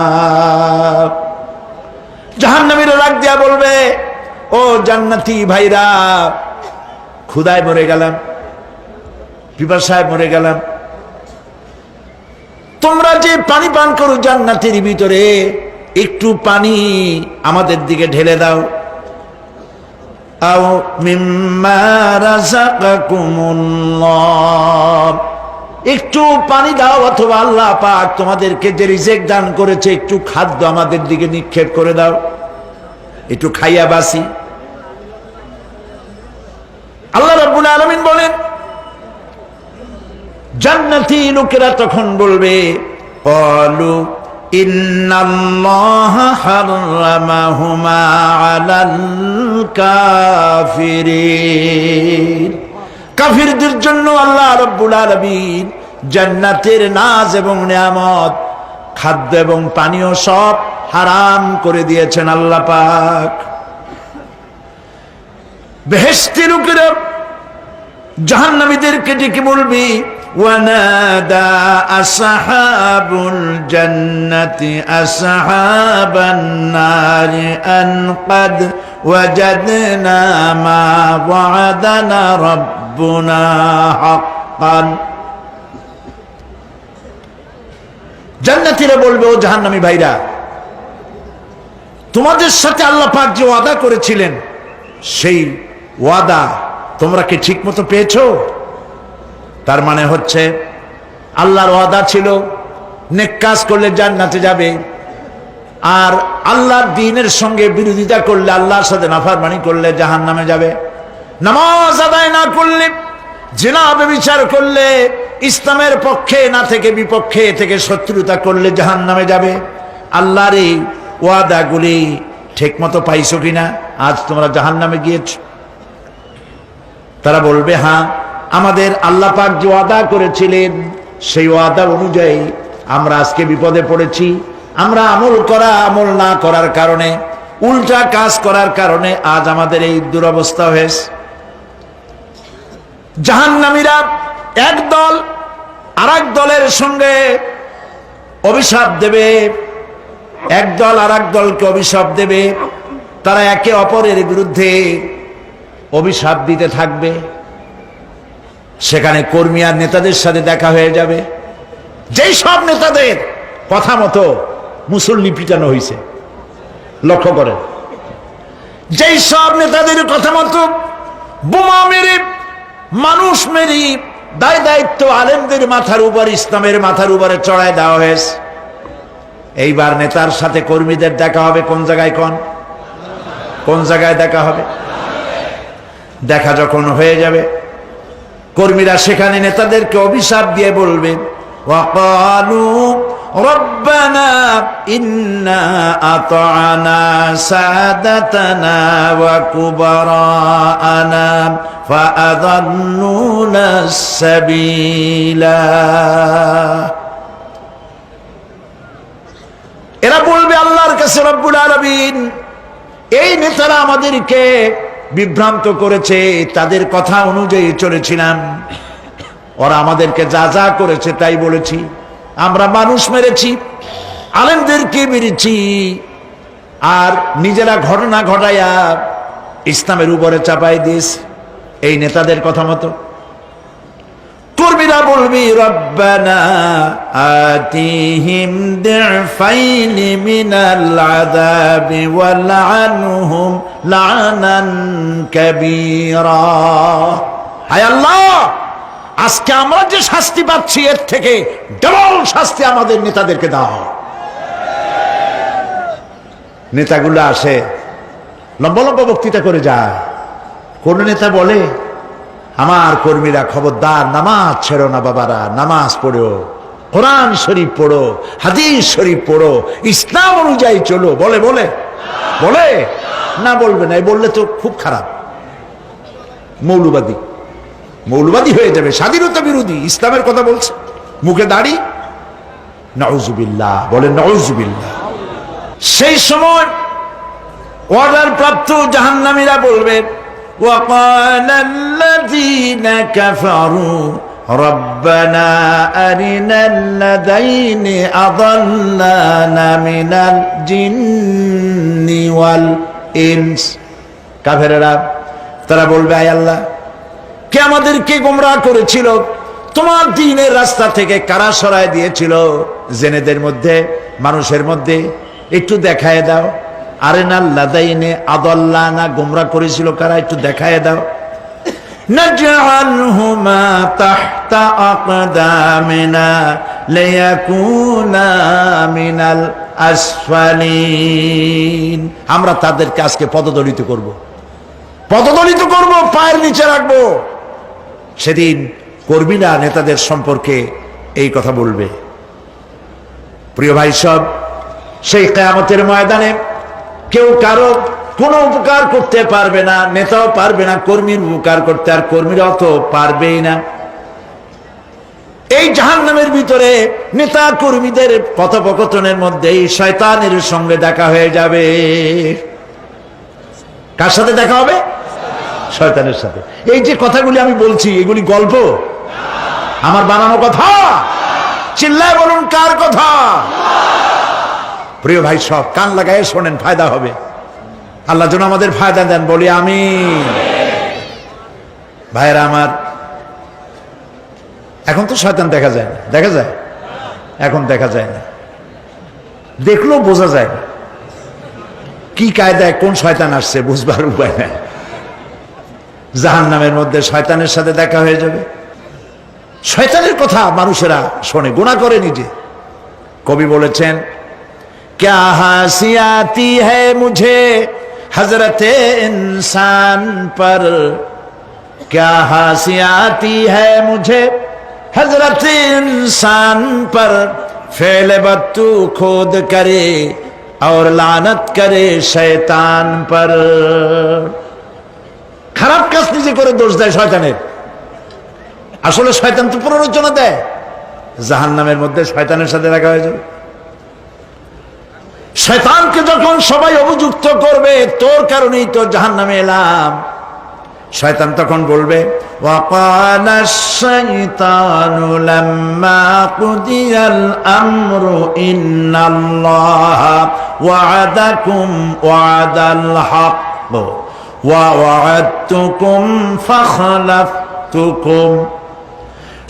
জাহান্নামীরা রাগ দিয়া বলবে, ও জান্নাতি ভাইরা, ক্ষুধায় মরে গেলাম, পিপাসায় মরে গেলাম, তোমরা যে পানি পান করো জান্নাতের ভিতরে, একটু পানি আমাদের দিকে ঢেলে দাও। আও মিম্মা রাযাকাকুমুল্লাহ, একটু পানি দাও, অথবা আল্লাহ পাক তোমাদেরকে যে রিজিক দান করেছে একটু খাদ্য আমাদের দিকে নিক্ষেপ করে দাও, একটু খাইয়া বাসি। আল্লাহ রাব্বুল আলামিন বলেন, জান্নাতি লোকেরা তখন বলবে, ক্বালু ইন্নাল্লাহা হারামাহুমা আলাল কাফিরিন। কাফিরদের জন্য আল্লাহ রাব্বুল আলামিন জান্নাতের নাজ এবং নিয়ামত, খাদ্য এবং পানীয় সব হারাম করে দিয়েছেন আল্লাহ পাক। বেহেশতি লোকেরা জাহান্নামীদেরকে ডেকে বলবি, ওয়ানাদা আসহাবুল জান্নাতি আসহাবান নারি আন ক্বাদ ওয়াজাদনা মা ওয়া'দানা রাব্বুনা হাক্কান। জান্নাতীরা বলবে, ও জাহান্নামী ভাইরা, তোমাদের সাথে আল্লাহ পাক যে ওয়াদা করেছিলেন, সেই ওয়াদা তোমরা কি ঠিক মতো পেয়েছো? তার মানে হচ্ছে আল্লাহর ওয়াদা ছিল নেক কাজ করলে জান্নাতে যাবে, আর আল্লাহর দ্বীনের সঙ্গে বিরোধিতা করলে, আল্লাহর সাথে নাফরমানি করলে জাহান্নামে যাবে। নামাজ আদায় না করলে, জিনা ব্যভিচার করলে, ইসলামের পক্ষে না থেকে বিপক্ষে থেকে শত্রুতা করলে জাহান্নামে যাবে। আল্লাহর এই ওয়াদাগুলি ঠিক মতো পাইছো কিনা? আজ তোমরা জাহান্নামে গিয়েছ। তারা বলবে, হ্যাঁ, আমাদের আল্লাহ পাক যে ওয়াদা করেছিলেন সেই ওয়াদা অনুযায়ী আমরা আজকে বিপদে পড়েছি। আমরা আমল না করার কারণে, উল্টা কাজ করার কারণে আজ আমাদের এই দুরবস্থা হয়েছে। জাহান্নামীরা এক দল আরেক দলের সঙ্গে অভিশাপ দেবে, এক দল আরেক দলকে অভিশাপ দেবে। তারা একে অপরের বিরুদ্ধে অভিশাপ দিতে থাকবে। সেখানে কর্মী আর নেতাদের সাথে দেখা হয়ে যাবে। যেই সব নেতাদের কথা মতো মুসল্লি পিটানো হয়েছে, লক্ষ্য করেন, যেই সব নেতাদের কথা মতো বোমা মেরে, মানুষ মেরে দায় দায়িত্ব আলেমদের মাথার উপর, ইসলামের মাথার উপরে চড়ায় দেওয়া হয়েছে। এইবার নেতার সাথে কর্মীদের দেখা হবে কোন জায়গায়? কোন জায়গায় দেখা হবে? দেখা যখন হয়ে যাবে, কর্মীরা সেখানে নেতাদেরকে অভিশাপ দিয়ে বলবে, ওয়াকালু রব্বানা ইন্না আতা'না সাদাতানা ওয়া কুবারানা ফাআযাল্লুনা সাবিলা। এরা বলবে আল্লাহর কাছে, রব্বুল আলামিন, এই নেতারা আমাদেরকে বিভ্রান্ত করেছে, তাদের কথা অনুযায়ী চলেছিলাম, ওরা আমাদেরকে যা যা করেছে তাই বলেছি। আমরা মানুষ মেরেছি, আলেমদেরকে মেরেছি, আর নিজেরা ঘটনা ঘটাইয়া ইসলামের উপরে চাপাই দিয়েছি এই নেতাদের কথা মতো। কর্মীরা বলবি, রব্বানা আতিহিম দিফাইনি মিনাল আযাবি ওয়ালআনহুম লা'নান কাবীরা। হায় আল্লাহ, আজকে আমরা যে শাস্তি পাচ্ছি এর থেকে ডবল শাস্তি আমাদের নেতাদেরকে দাও। নেতাগুলো আসে, লম্বা লম্বা বক্তৃতা করে যায়। কোন নেতা বলে, আমার কর্মীরা খবরদার, নামাজ ছেড়ো না বাবারা, নামাজ পড়ো, কোরআন শরীফ পড়ো, হাদিস শরীফ পড়ো, ইসলাম অনুযায়ী চলো। বলে বলে বলে না, বলবে না। এই বললে তো খুব খারাপ, মৌলবাদী হয়ে যাবে, স্বাধীনতা বিরোধী। ইসলামের কথা বলছে, মুখে দাড়ি, নাউজুবিল্লাহ, বলে নাউজুবিল্লাহ। সেই সময় অর্ডার প্রাপ্ত জাহান্নামীরা বলবে, وقال الذين كفروا ربنا أرنا الذين أضلانا من الجن والإنس। কাফেররা তারা বলবে, আয় আল্লাহ, কে আমাদেরকে গোমরাহ করেছিল, তোমার দ্বীনের রাস্তা থেকে কারা সরায় দিয়েছিল, জেনেদের মধ্যে, মানুষের মধ্যে একটু দেখায় দাও। আরেনাল লাদাইনে আদাল্লানা, গোমরাহ করেছিল কারা, একটু দেখায় দাও। নাজআলহুমা তাহতা আকদামিনা লিয়াকুনা মিনাল আসফালিন। আমরা তাদেরকে আজকে পদদলিত করব, পায়ের নিচে রাখবো। সেদিন কর্মীরা নেতাদের সম্পর্কে এই কথা বলবে। প্রিয় ভাই সব, সেই কিয়ামতের ময়দানে কেউ কারো কোনো উপকার করতে পারবে না, নেতাও পারবে না কর্মীর উপকার করতে, আর কর্মীরাও তো পারবেই না। এই জাহান্নামের ভিতরে নেতা কর্মীদের কথোপকথনের মধ্যে শয়তানের সঙ্গে দেখা হয়ে যাবে। কার সাথে দেখা হবে? শয়তানের সাথে। এই যে কথাগুলি আমি বলছি, এগুলি গল্প, আমার বানানো কথা? চিল্লায় বলুন, কার কথা? প্রিয় ভাই সব, কান লাগায় শোনেন, ফায়দা হবে। আল্লাহ যেন আমাদের ফায়দা দেন, বলি আমিন। ভাইরা আমার, এখন তো শয়তান দেখা যায় না, দেখা যায়? এখন দেখা যায় না, দেখলেও বোঝা যায় না কি কায়দায় কোন শয়তান আসছে, বুঝবার উপায় নাই। জাহান্নামের মধ্যে শয়তানের সাথে দেখা হয়ে যাবে। শয়তানের কথা মানুষেরা শোনে, গুনাহ করে নিজে। কবি বলেছেন, क्या हंसी आती है मुझे हजरत इंसान पर, क्या हंसी आती है मुझे हजरत इंसान पर, फेल बत्तू खुद करे और लानत करे शैतान पर। খারাপ কাজ নিজে করে দোষ দেয় শয়তানের। আসলে শয়তান তো প্ররোচনা দেয়, জাহান্নামের মধ্যে শয়তানের সাথে রাখা হয়ে যাবে। শয়তানকে যখন সবাই অভিযুক্ত করবে, তোর কারণেই তো জাহান্নামে এলাম, শয়তান তখন বলবে, ওয়াকালা শাইতানু লাম্মা কুদিয়াল আমরু ইন্নাল্লাহা ওয়া'আদাকুম ওয়া'দাল হক ওয়া ওয়া'আদতুকুম ফাখলাফতুকুম।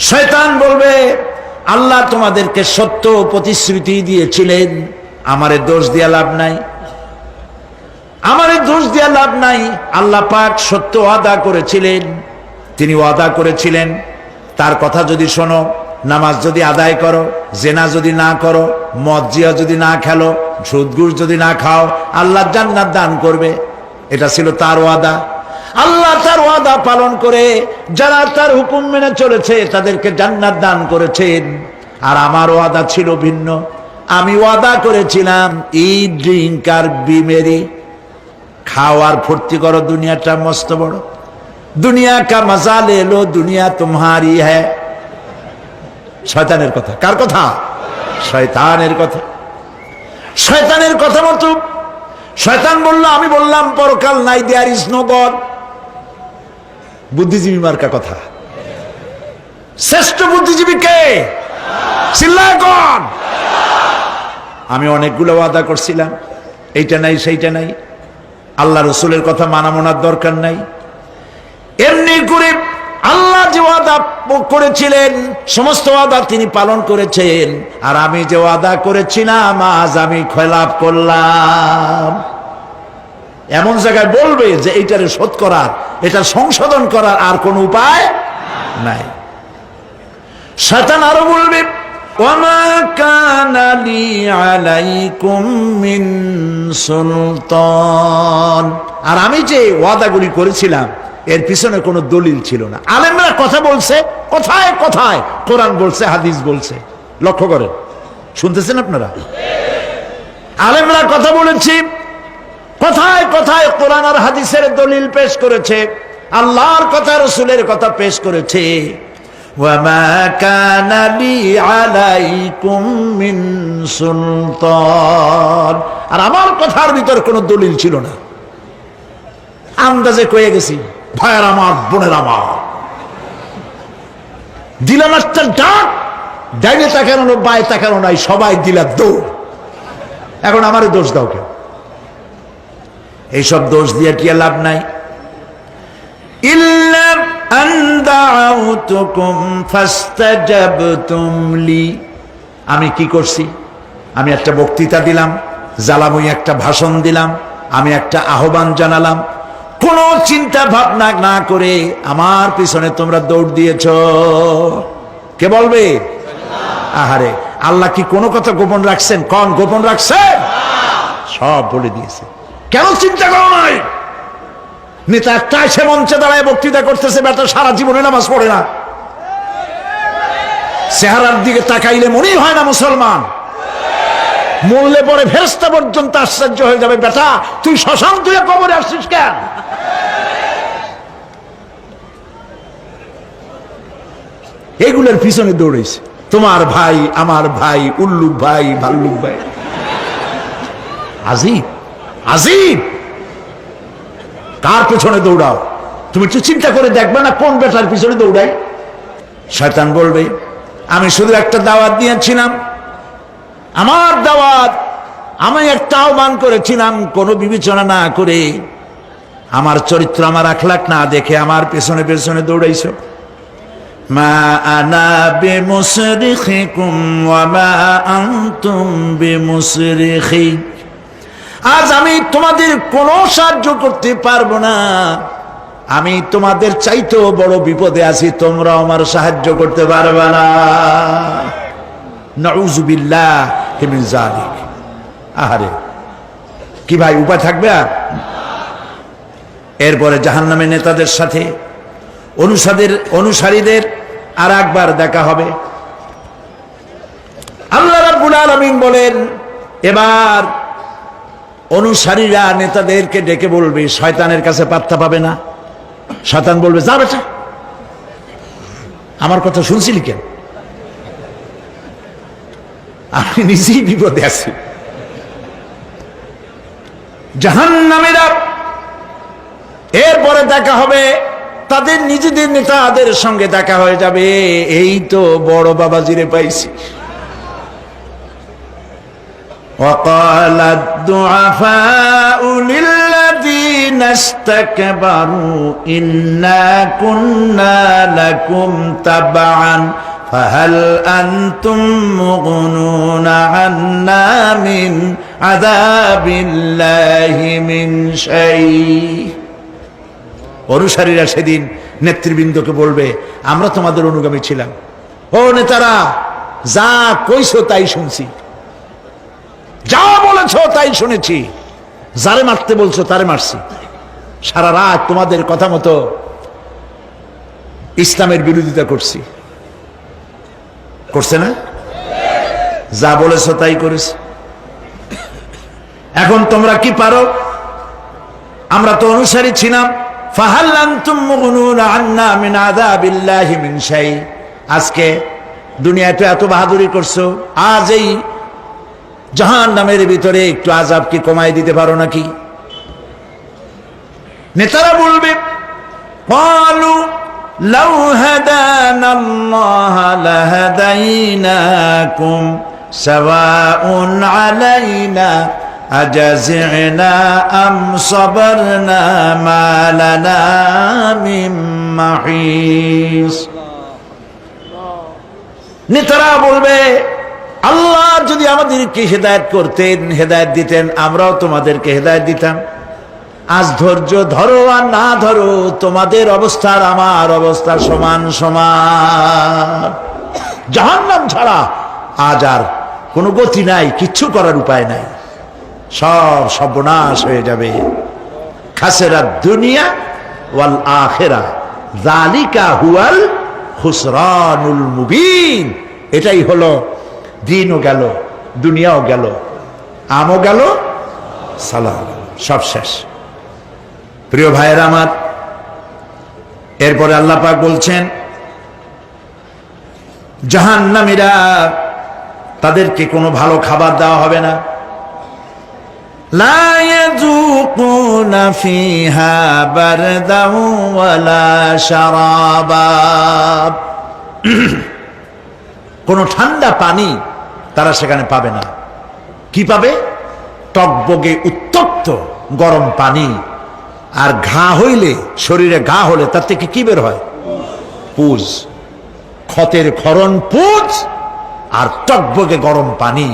শয়তান বলবে, আল্লাহ তোমাদেরকে সত্য প্রতিশ্রুতি দিয়েছিলেন, আমারে দোষ দিয়া লাভ নাই, আমারে দোষ দিয়া লাভ নাই। আল্লাহ পাক সত্য ওয়াদা করেছিলেন, তিনি ওয়াদা করেছিলেন তার কথা যদি শোনো, নামাজ যদি আদায় করো, জেনা যদি না করো, মদ জিয়া যদি না খেলো, সুদ ঘুষ যদি না খাও, আল্লাহ জান্নাত দান করবে। এটা ছিল তার ওয়াদা। আল্লাহ তার ওয়াদা পালন করে যারা তার হুকুম মেনে চলেছে তাদেরকে জান্নাত দান করেছেন। আর আমার ওয়াদা ছিল ভিন্ন। আমি ওয়াদা করেছিলাম, ইট ড্রিঙ্ক আর বি মেরি, খাওয়ার ফুর্তি করো, দুনিয়াটা মস্ত বড়, দুনিয়া কা মজা লে লো, দুনিয়া তোমারি হ্যায়। শয়তানের কথা। কার কথা? শয়তানের কথা। শয়তানের কথা মতো শয়তান বলল, আমি বললাম পরকাল নাই, দেয়ার ইজ নো গড। বুদ্ধিজীবী মার্কা কথা। শ্রেষ্ঠ বুদ্ধিজীবী কে? চিল্লায় কোন? আমি অনেকগুলো ওয়াদা করছিলাম, এইটা নাই সেইটা নাই, আল্লাহ রসুলের কথা মানা মনার দরকার নাই। এমনি করে আল্লাহ যে ওয়াদা করেছিলেন সমস্ত ওয়াদা তিনি পালন করেছেন, আর আমি যে ওয়াদা করেছিলাম আজ আমি খেলাফ করলাম। এমন জায়গায় বলবে যে এইটারে শোধ করার, এটা সংশোধন করার আর কোন উপায় নাই। শয়তান আরো বলবে, ওয়ামা কানা লি আলাইকুম মিন সুলতান, আর আমি যে ওয়াদাগুলি করেছিলাম এর পিছনে কোনো দলিল ছিল না। আলেমরা কথা বলছে, কথায় কথায় কোরআন বলছে, হাদিস বলছে। লক্ষ্য করেন, শুনতেছেন আপনারা? আলেমরা কথা বলেছি, কথায় কথায় কোরআন আর হাদিসের দলিল পেশ করেছে, আল্লাহর কথা রসুলের কথা পেশ করেছে। ওয়ামা কানা লি আলাইকুম মিন সুলতান, আর আমার কথার ভিতর কোনো দলিল ছিল না। আন্দাজে কয়ে গেছি, ভাইয়ের আমার, বোনের আমার, দিলাম একটা ডাক, ডাইনে তাকানো বায়ে তাকানো নাই, সবাই দিলা দৌড়। এখন আমারে দোষ দাও কেউ? এইসব দোষ দিয়ে কি লাভ নাই। ইল্লা আন দাউতুকুম ফাস্তাজাবতুম লি, আমি কি করছি? আমি একটা বক্তৃতা দিলাম, জ্বালাময়ী একটা ভাষণ দিলাম, আমি একটা আহ্বান জানালাম, কোনো চিন্তা ভাবনা না করে আমার পিছনে তোমরা দৌড় দিয়েছ। কে বলবে? আহারে, আল্লাহ কি কোনো কথা গোপন রাখছেন? কোন গোপন রাখছেন? সব বলে দিয়েছে। কেন চিন্তা করো নাই? নেতা একটা এসে মঞ্চে দাঁড়ায় বক্তৃতা করতেছে, বেটা সারা জীবনে নামাজ পড়ে না, চেহারার দিকে তাকাইলে মনেই হয় না মুসলমান, মরলে পরে ফেরেশতা পর্যন্ত আশ্চর্য হয়ে যাবে, বেটা তুই শ্মশান তুই কবরে আসছিস কেন? এগুলোর পিছনে দৌড়েছে তোমার ভাই, আমার ভাই, উল্লুক ভাই, ভাল্লুক ভাই। আজিব আজিব, কার পিছনে দৌড়াও? তুমি একটু চিন্তা করে দেখবে না কোন বেটার পিছনে দৌড়াই? শয়তান বলবে, আমি শুধু একটা দাওয়াত দিয়েছিলাম, আমার দাওয়াত, আমি একটা আহ্বান করেছিলাম, কোনো বিবেচনা না করে, আমার চরিত্র, আমার আখলাক না দেখে আমার পেছনে পেছনে দৌড়াইছো। মা আনা বিমুসরিখিকুম ওয়া মা আনতুম আমি তোমাদের চাইতেও বড় বিপদে আছি, তোমরা আমার সাহায্য করতে পারবে না। নাউযুবিল্লাহি মিন যালিক। আহারে কি ভাই, উপায় থাকবে আর? এরপরে জাহান্নামের নেতাদের সাথে অনুসারীদের আর একবার দেখা হবে। আল্লাহ রাব্বুল আলামিন বলেন, এবার অনুসারীরা নেতাদেরকে ডেকে বলবে, শয়তানের কাছে পাত্তা পাবে না। শয়তান বলবে, যা বেটা, আমার কথা শুনছিলি কেন? আমি নিজেই বিপদে আছি। জাহান্নামীরা এরপরে দেখা হবে, তাদের নিজেদের নেতাদের সঙ্গে দেখা হয়ে যাবে, এই তো বড় বাবাজিরে পাইছি। وقال الضعفاء للذين استكبروا إنا كنا لكم تبعا فهل أنتم مغنون عنا من عذاب الله من شيء। অনুসারীরা সেদিন নেতৃবৃন্দকে বলবে, আমরা তোমাদের অনুগামী ছিলাম, ও নেতারা, যা কইছো তাই শুনছি, যা বলেছো তাই শুনেছি, যারে মারতে বলছো তারে মারছি, সারা রাত তোমাদের কথা মতো ইসলামের বিরোধিতা করছি। করছে না? যা বলেছো তাই করেছি। এখন তোমরা কি পারো? আমরা তো অনুসারী ছিলাম। ফাহাল আনতুম মুগনুনা আন্না মিন আযাবিল্লাহি মিন শাই। আজকে দুনিয়াতে এত বাহাদুরি করছো, আজ এই জাহান্নামের ভিতরে একটু আযাব কি কমাই দিতে পারো নাকি? নেতারা বলবে, ক্বালু লাউ হাদানাল্লাহু লাহাদাইনাকুম সাওয়াউন আলাইনা আজাযিনা আম সাবারনা মা লানা মিন মাহিস। নেতারা বলবে, আল্লাহ যদি আমাদেরকে হেদায়েত করতেন, হেদায়েত দিতেন, আমরাও তোমাদেরকে হেদায়েত দিতাম। আজ ধৈর্য ধরো আর না ধরো, তোমাদের অবস্থার আমার অবস্থা সমান সমান। জাহান্নাম ছাড়া আজ আর কোনো গতি নাই, কিচ্ছু করার উপায় নাই, সব সর্বনাশ হয়ে যাবে। খাসিরাত দুনিয়া ওয়াল আখিরা যালিকা হুয়াল খুসরানুল মুবিন। এটাই হলো, দিনও গেল, দুনিয়াও গেল, আমও গেল, সালাম, সব শেষ। প্রিয় ভাইয়েরা আমার, এরপরে আল্লাহ পাক বলছেন, জাহান্নামীরা, তাদেরকে কোনো ভালো খাবার দেওয়া হবে না। লা ইয়াযুকুনা ফিহা বারদাও ওয়ালা শারাবা। কোনো ঠান্ডা পানি তারা সেখানে পাবে না। কি পাবে? টকবগে উত্তপ্ত গরম পানি। আর ঘা হইলে, শরীরে ঘা হলে তার থেকে কি বের হয়? পুজ, ক্ষতের ক্ষরণ পুজ আর টকবগে গরম পানি,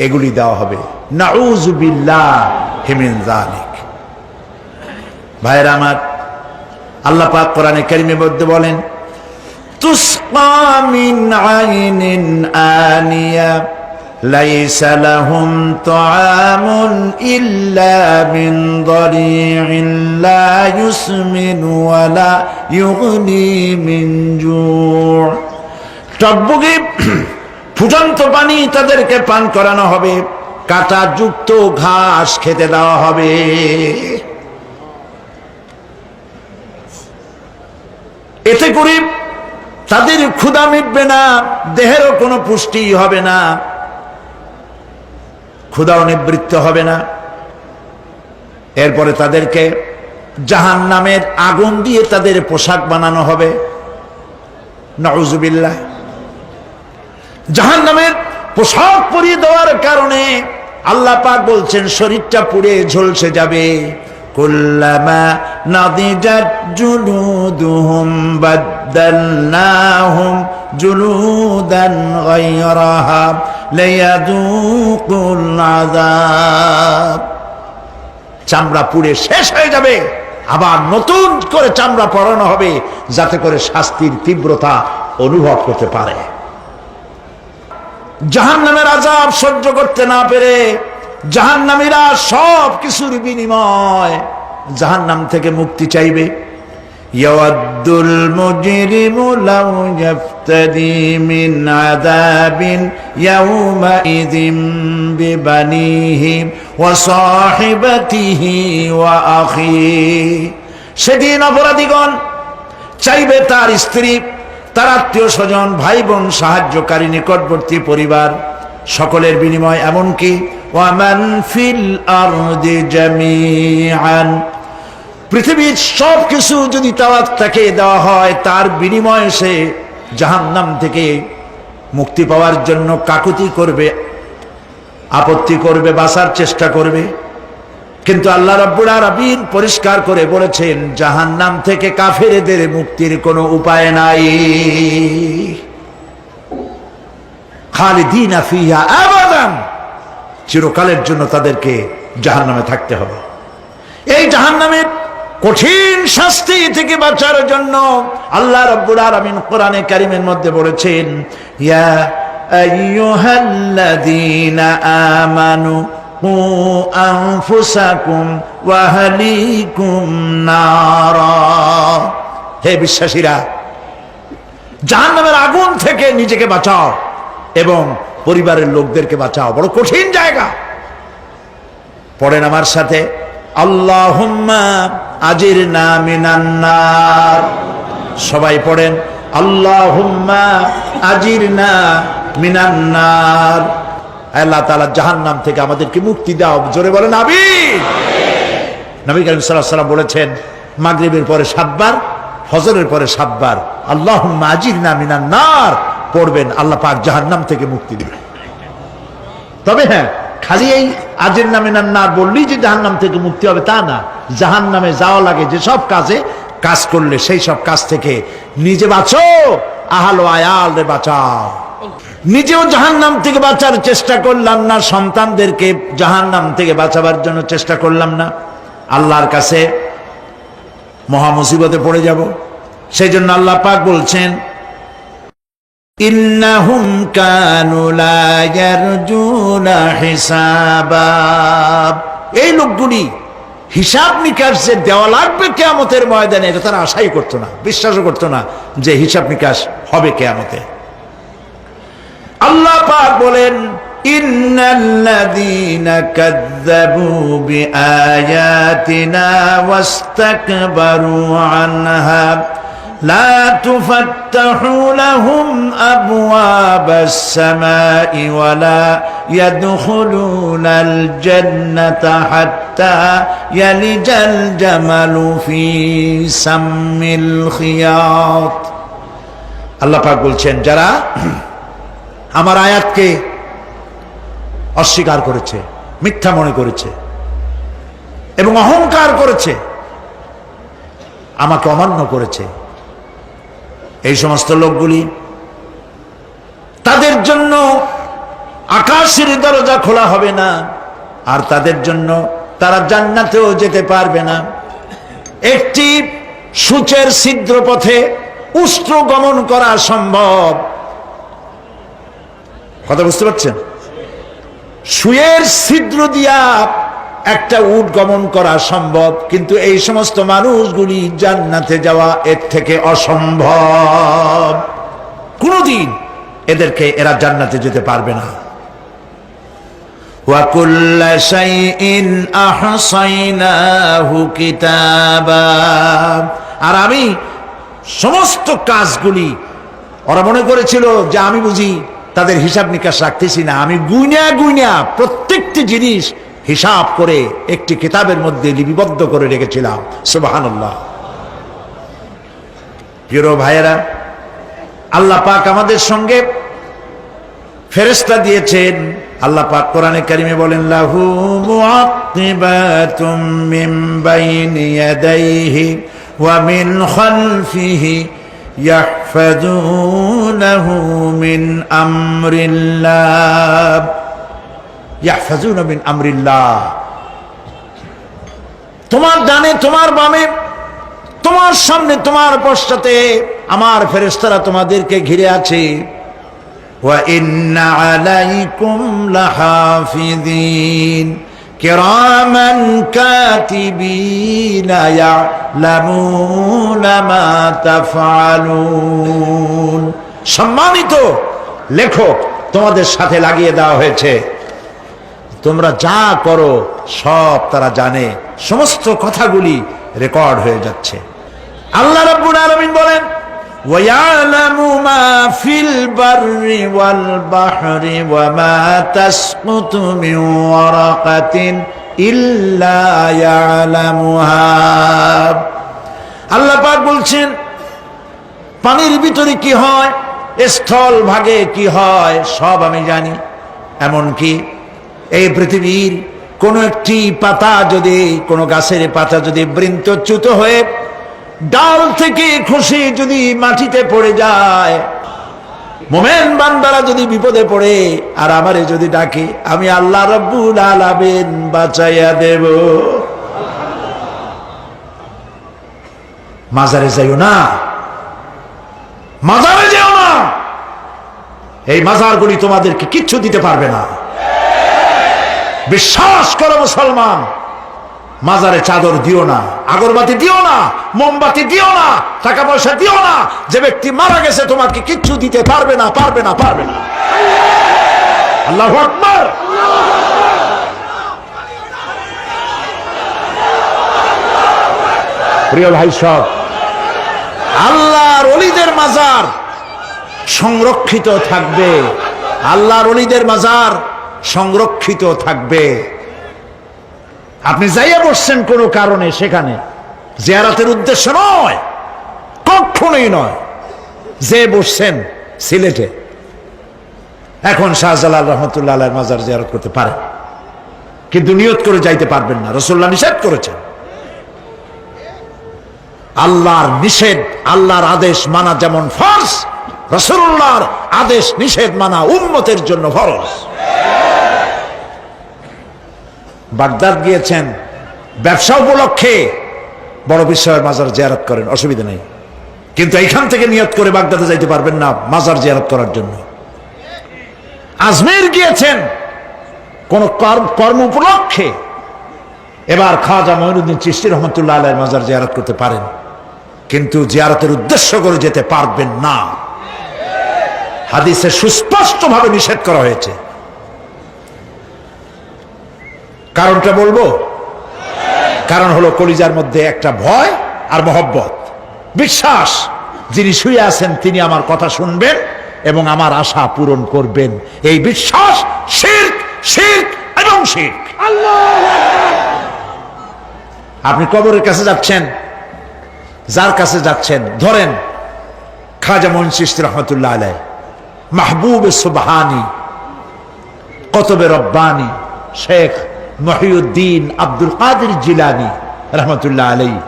এগুলি দেওয়া হবে। নাউযুবিল্লাহি মিন যালিক। ভাইরা আমার, আল্লাহ পাক কোরআনে কারীমের মধ্যে বলেন, তুসকা মিন আইনিন আনিয়া লাইসা লাহুম তুআমুন ইল্লা মিন দারি'in লা ইউসমিনু ওয়া লা ইউগনি মিন জু'। টকবগে ফুটন্ত পানি তাদেরকে পান করানো হবে, কাঁটা যুক্ত ঘাস খেতে দেওয়া হবে। এতে করে তাদের ক্ষুধা মিটবে না, দেহেরও কোনো পুষ্টি হবে না, ক্ষুধাও নিবৃত্ত হবে না। এরপরে তাদেরকে জাহান্নামের আগুন দিয়ে তাদের পোশাক বানানো হবে। নাউযুবিল্লাহ। জাহান্নামের পোশাক পরিয়ে দেওয়ার কারণে আল্লাহ পাক বলছেন, শরীরটা পুড়ে ঝলসে যাবে। কুল্লামা নাদিজাত জুলুদুহুম বাদদালনাহুম জুলুদান গায়রাহা লিয়াযুকুল আযাব। চামড়া পুড়ে শেষ হয়ে যাবে, আবার নতুন করে চামড়া পরানো হবে, যাতে করে শাস্তির তীব্রতা অনুভব করতে পারে। জাহান্নামের আযাব সহ্য করতে না পেরে জাহান্নামীরা সব কিছুর বিনিময় জাহান্নাম থেকে মুক্তি চাইবে। ইয়াওয়াদ্দুল মুজরিমু লাউ ইয়াফতাদি মিন আযাবিন ইয়াওমাইযিন বিবানিহি ওয়া সাহিবাতিহি ওয়া আখিহি। সেদিন অপরাধীগণ চাইবে তার স্ত্রী, তার আত্মীয় স্বজন, ভাই বোন, সাহায্যকারী, নিকটবর্তী পরিবার সকলের বিনিময়, এমনকি ওয়ামান ফিল আরদি জামিআন, পৃথিবীর সব কিছু যদি তাকে দেওয়া হয়, তার বিনিময়ে সে জাহান্নাম থেকে মুক্তি পাওয়ার জন্য কাকুতি করবে, আপত্তি করবে, বাঁচার চেষ্টা করবে। কিন্তু আল্লাহ রাব্বুল আলামিন পরিষ্কার করে বলেছেন, জাহান্নাম থেকে কাফেরদের মুক্তির কোনো উপায় নাই। খালিদিনা ফিহা আবাদান, চিরকালের জন্য তাদেরকে জাহান্নামে থাকতে হবে। এই জাহান্নামের কঠিন শাস্তি থেকে বাঁচার জন্য আল্লাহ রাব্বুল আলামিন কোরআনে কারীমের মধ্যে বলেছেন, ইয়া আইয়ুহাল্লাযীনা আমানু কু আনফুসাকুম ওয়া আহলিকুম নারা, হে বিশ্বাসীরা, জাহান্নামের আগুন থেকে নিজেকে বাঁচাও এবং পরিবারের লোকদেরকে বাঁচাও। বড় কঠিন জায়গা। পড়েন আমার সাথে, আল্লাহুম্মা আজিরনা মিনান নার। সবাই পড়েন, আল্লাহুম্মা আজিরনা মিনান নার। আল্লাহ তাআলা জাহান্নাম থেকে আমাদেরকে মুক্তি দাও। জোরে বলেন আমিন। নবী করিম সাল্লাল্লাহু আলাইহি ওয়াসাল্লাম বলেছেন, মাগরিবের পরে 7 বার, ফজরের পরে 7 বার আল্লাহুম্মা আজিরনা মিনান নার পড়বেন, আল্লাহ পাক জাহান্নাম থেকে মুক্তি দিবেন। তবে হ্যাঁ, খালি এই আজিরনা মিনান নার বললেই যে জাহান্নাম থেকে মুক্তি হবে তা না। জাহান্নামে যাওয়া লাগে যে সব কাজ করলে সেই সব কাজ থেকে নিজে বাঁচো, আহল ও আয়াল রে বাঁচাও। নিজেও জাহান্নাম থেকে বাঁচার চেষ্টা করলাম না, সন্তানদেরকে জাহান্নাম থেকে বাঁচাবার জন্য চেষ্টা করলাম না, আল্লাহর কাছে মহা মুসিবতে পড়ে যাব। সেই জন্য আল্লাহ পাক বলছেন, ইন্নাহুম কানু লা ইয়ারজুনা হিসাবা, এই লোকগুলি হিসাব নিকাশ যে দেওয়া লাগবে কিয়ামতের ময়দানে, এটা তারা আশাই করতো না, বিশ্বাসও করতো না যে হিসাব নিকাশ হবে কিয়ামতে। আল্লাহ পাক বলেন, ইন্নাল্লাযীনা কাযযাবু বিআয়াতিনা ওয়াস্তাকবারু আনহা লা তুফাত্তাহু লাহুম আবওয়াবাস সামাই ওয়া লা ইয়াদখুলুনাল জান্নাতা হাত্তা ইয়ালিজাল জামালু ফি সাম্মিল খিয়াত। আল্লাহ পাক বলছেন, যারা আমার আয়াতকে অস্বীকার করেছে, মিথ্যা মনে করেছে এবং অহংকার করেছে, আমাকে অমান্য করেছে, এই সমস্ত লোকগুলি, তাদের জন্য আকাশের দরজা খোলা হবে না, আর তাদের জন্য তারা জান্নাতেও যেতে পারবে না। একটি সূচের ছিদ্র পথে উষ্ট্র গমন করা সম্ভব। কথা বুঝতে পারছেন? সুয়ের ছিদ্র দিয়া একটা উট গমন করা সম্ভব, কিন্তু এই সমস্ত মানুষগুলি জান্নাতে যাওয়া এর থেকে অসম্ভব। কোনদিন এরা জান্নাতে যেতে পারবে না। ওয়া কুল্লা শাইইন আহসাইনাহু কিতাবা, আর আমি সমস্ত কাজগুলি, ওরা মনে করেছিল যে আমি বুঝি তাদের হিসাব নিকাশ রাখতেছি না, আমি গুইনা প্রত্যেকটি জিনিস হিসাব করে একটি কিতাবের মধ্যে লিপিবদ্ধ করে রেখেছিলাম। সুবহানাল্লাহ। প্রিয় ভাইয়েরা, আল্লাহ পাক আমাদের সঙ্গে ফেরেশতা দিয়েছেন। আল্লাহ পাক কোরআনে কারিমে বলেন, লাহু মুআক্কিবাতুম মিন বাইনি ইয়াদাইহি ওয়া মিন খালফিহি ইয়াহফাযুনাহু মিন আমরিল্লাহ। ইয়াহফাযুনা মিন আমরিল্লাহ, তোমার ডানে তোমার বামে, তোমার সামনে তোমার পশ্চাতে আমার ফেরেশতারা তোমাদেরকে ঘিরে আছে। ওয়া ইন্না আলাইকুম লাহাফিযিন কিরামান কাতিবিনা ইয়ালামুনা মা তাফআলুন। সম্মানিত লেখক তোমাদের সাথে লাগিয়ে দেওয়া হয়েছে, তোমরা যা করো সব তারা জানে, সমস্ত কথাগুলি রেকর্ড হয়ে যাচ্ছে। আল্লাহ রাব্বুল আলামিন বলেন ওয়ায়ালামু মা ফিল বাররি ওয়াল বাহরি ওয়া মা তাসকুতু মিন ওয়ারাকাতিন ইল্লা ইয়ালামুহা। আল্লাহ পাক বলছেন পানির ভিতরে কি হয়, স্থল ভাগে কি হয় সব আমি জানি। এমনকি এই পৃথিবীর কোন একটি পাতা যদি, কোন গাছের পাতা যদি বৃন্তচ্যুত হয়ে ডাল থেকে খসে যদি মাটিতে পড়ে যায়, মোমেন বান্দারা যদি বিপদে পড়ে আর আমারে যদি ডাকে, আমি আল্লাহ রাব্বুল আলামিন বাঁচাইয়া দেব। মাজারে যাইও না, মাজারে যেও না, এই মাজারগুলি তোমাদেরকে কিচ্ছু দিতে পারবে না। বিশ্বাস করো মুসলমান, মাজারে চাদর দিও না, আগরবাতি দিও না, মোমবাতি দিও না, টাকা পয়সা দিও না। যে ব্যক্তি মারা গেছে তোমাকে কিচ্ছু দিতে পারবে না, পারবে না, পারবে না। আল্লাহু আকবার। প্রিয় ভাই সব, আল্লাহর ওলিদের মাজার সংরক্ষিত থাকবে, আল্লাহর ওলিদের মাজার সংরক্ষিত থাকবে। আপনি যাইয়া বসছেন কোনো কারণে, সেখানে জিয়ারতের উদ্দেশ্য নয়, কখনোই নয়। যে বসছেন সিলেটে, এখন শাহজালাল রহমতুল্লাহ আলাইহির মাজার জিয়ারত করতে পারেন, কিন্তু নিয়ত করে যাইতে পারবেন না, রাসূলুল্লাহ নিষেধ করেছেন। আল্লাহর নিষেধ, আল্লাহর আদেশ মানা যেমন ফরজ, রাসূলুল্লাহর আদেশ নিষেধ মানা উম্মতের জন্য ফরজ। বাগদাদ গিয়েছেন ব্যবসা উপলক্ষে, বড় বিশ্বের মাজার জিয়ারত করেন, অসুবিধা নেই, কিন্তু এইখান থেকে নিয়ত করে বাগদাদে যাইতে পারবেন না মাজার জিয়ারত করার জন্য। আজমির গিয়েছেন কোন কর্ম উপলক্ষে, এবার খাজা মঈনুদ্দিন চিশতি রহমতুল্লাহ আলাইহির মাজার জিয়ারত করতে পারেন, কিন্তু জিয়ারতের উদ্দেশ্য করে যেতে পারবেন না। হাদিসে সুস্পষ্টভাবে নিষেধ করা হয়েছে। কারণটা বলবো? কারণ হলো কলিজার মধ্যে একটা ভয় আর মহব্বত, বিশ্বাস যিনি শুয়ে আছেন তিনি আমার কথা শুনবেন এবং আমার আশা পূরণ করবেন, এই বিশ্বাস শিরক, শিরক এবং শিরক। আপনি কবরের কাছে যাচ্ছেন, যার কাছে যাচ্ছেন, ধরেন খাজা মঈন চিশতি রহমতুল্লাহ আলাইহি, মাহবুবে সুবহানি, কতবে রব্বানি, শেখ মহিউদ্দিন আব্দুল কাদের জিলানী রহমতুল্লাহ আলাইহি।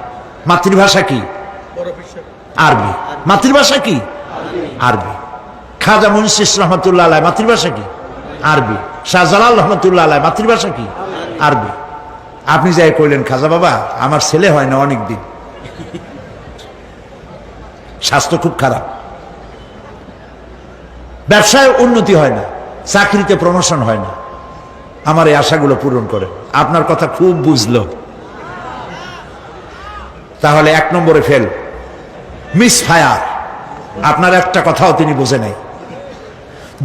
মাতৃভাষা কি? আরবি। মাতৃভাষা কি? আরবি। খাজা মঈন চিশতি রহমতুল্লাহ আলাইহি মাতৃভাষা কি? আরবি। শাহজালাল রহমতুল্লাহ আলাইহি মাতৃভাষা কি? আরবি। আপনি যাই কইলেন, খাজা বাবা আমার ছেলে হয় না অনেক দিন, স্বাস্থ্য খুব খারাপ, ব্যবসায় উন্নতি হয় না, চাকরিতে প্রমোশন হয় না, আমার এই আশাগুলো পূরণ করে। আপনার কথা খুব বুঝলো, তাহলে 1 নম্বরে ফেল, মিস ফায়ার, আপনার একটা কথাও তিনি বোঝে নাই।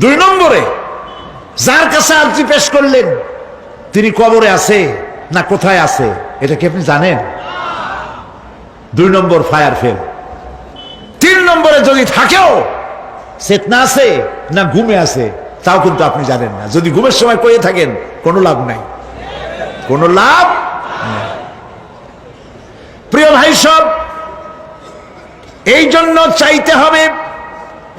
2 নম্বরে যার কাছে আর্জি পেশ করলেন তিনি কবরে আছে না কোথায় আছে এটা কি আপনি জানেন? 2 নম্বর ফায়ার ফেল। 3 নম্বরে যদি থাকেও চেতনা আছে না ঘুমে আছে তাও কিন্তু আপনি জানেন না। যদি ঘুমের সময় কয়ে থাকেন কোনো লাভ নাই, কোনো লাভ নাই। প্রিয় ভাই সব, এই জন্য চাইতে হবে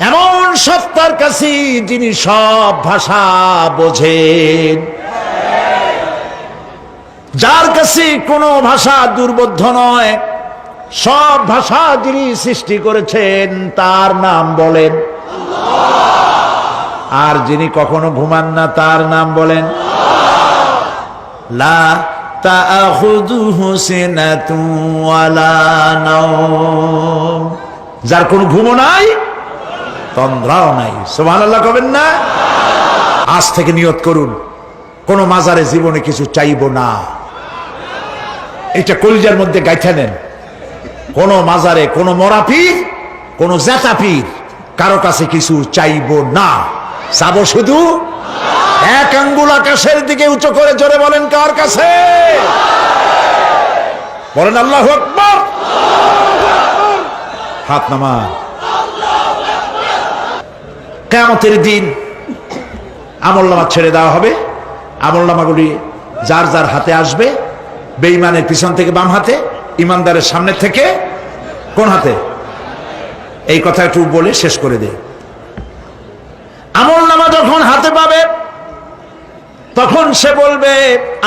এমন সত্তার কাছে যিনি সব ভাষা বোঝেন, যার কাছে কোনো ভাষা দুর্বোধ্য নয়, সব ভাষা যিনি সৃষ্টি করেছেন তার নাম বলেন, আর যিনি কখনো ঘুমান না তার নাম বলেন লা তাআখুযুহু সিনাতুন ওয়ালা নাওম, যার কোনো ঘুমও নাই তন্দ্রাও নাই। সুবহানাল্লাহ কবেন না? আজ থেকে নিয়ত করুন, কোন মাজারে জীবনে কিছু চাইবো না। এটা কলিজার মধ্যে গাইথা নেন। কোন মাজারে, কোন মরা পীর, কোন জেতা পীর, কারো কাছে কিছু চাইবো না, চাবো শুধু এক আঙ্গুল আকাশের দিকে উঁচু করে জোরে বলেন, কার কাছে? বলেন আল্লাহু আকবার। হাত নামা। কিয়ামতের দিন আমলনামা ছেড়ে দেওয়া হবে। আমলনামাগুলি যার যার হাতে আসবে, বেঈমানের পিছন থেকে বাম হাতে, ইমানদারের সামনে থেকে কোন হাতে? এই কথা একটু বলে শেষ করে দে। আমলনামা যখন হাতে পাবে তখন সে বলবে,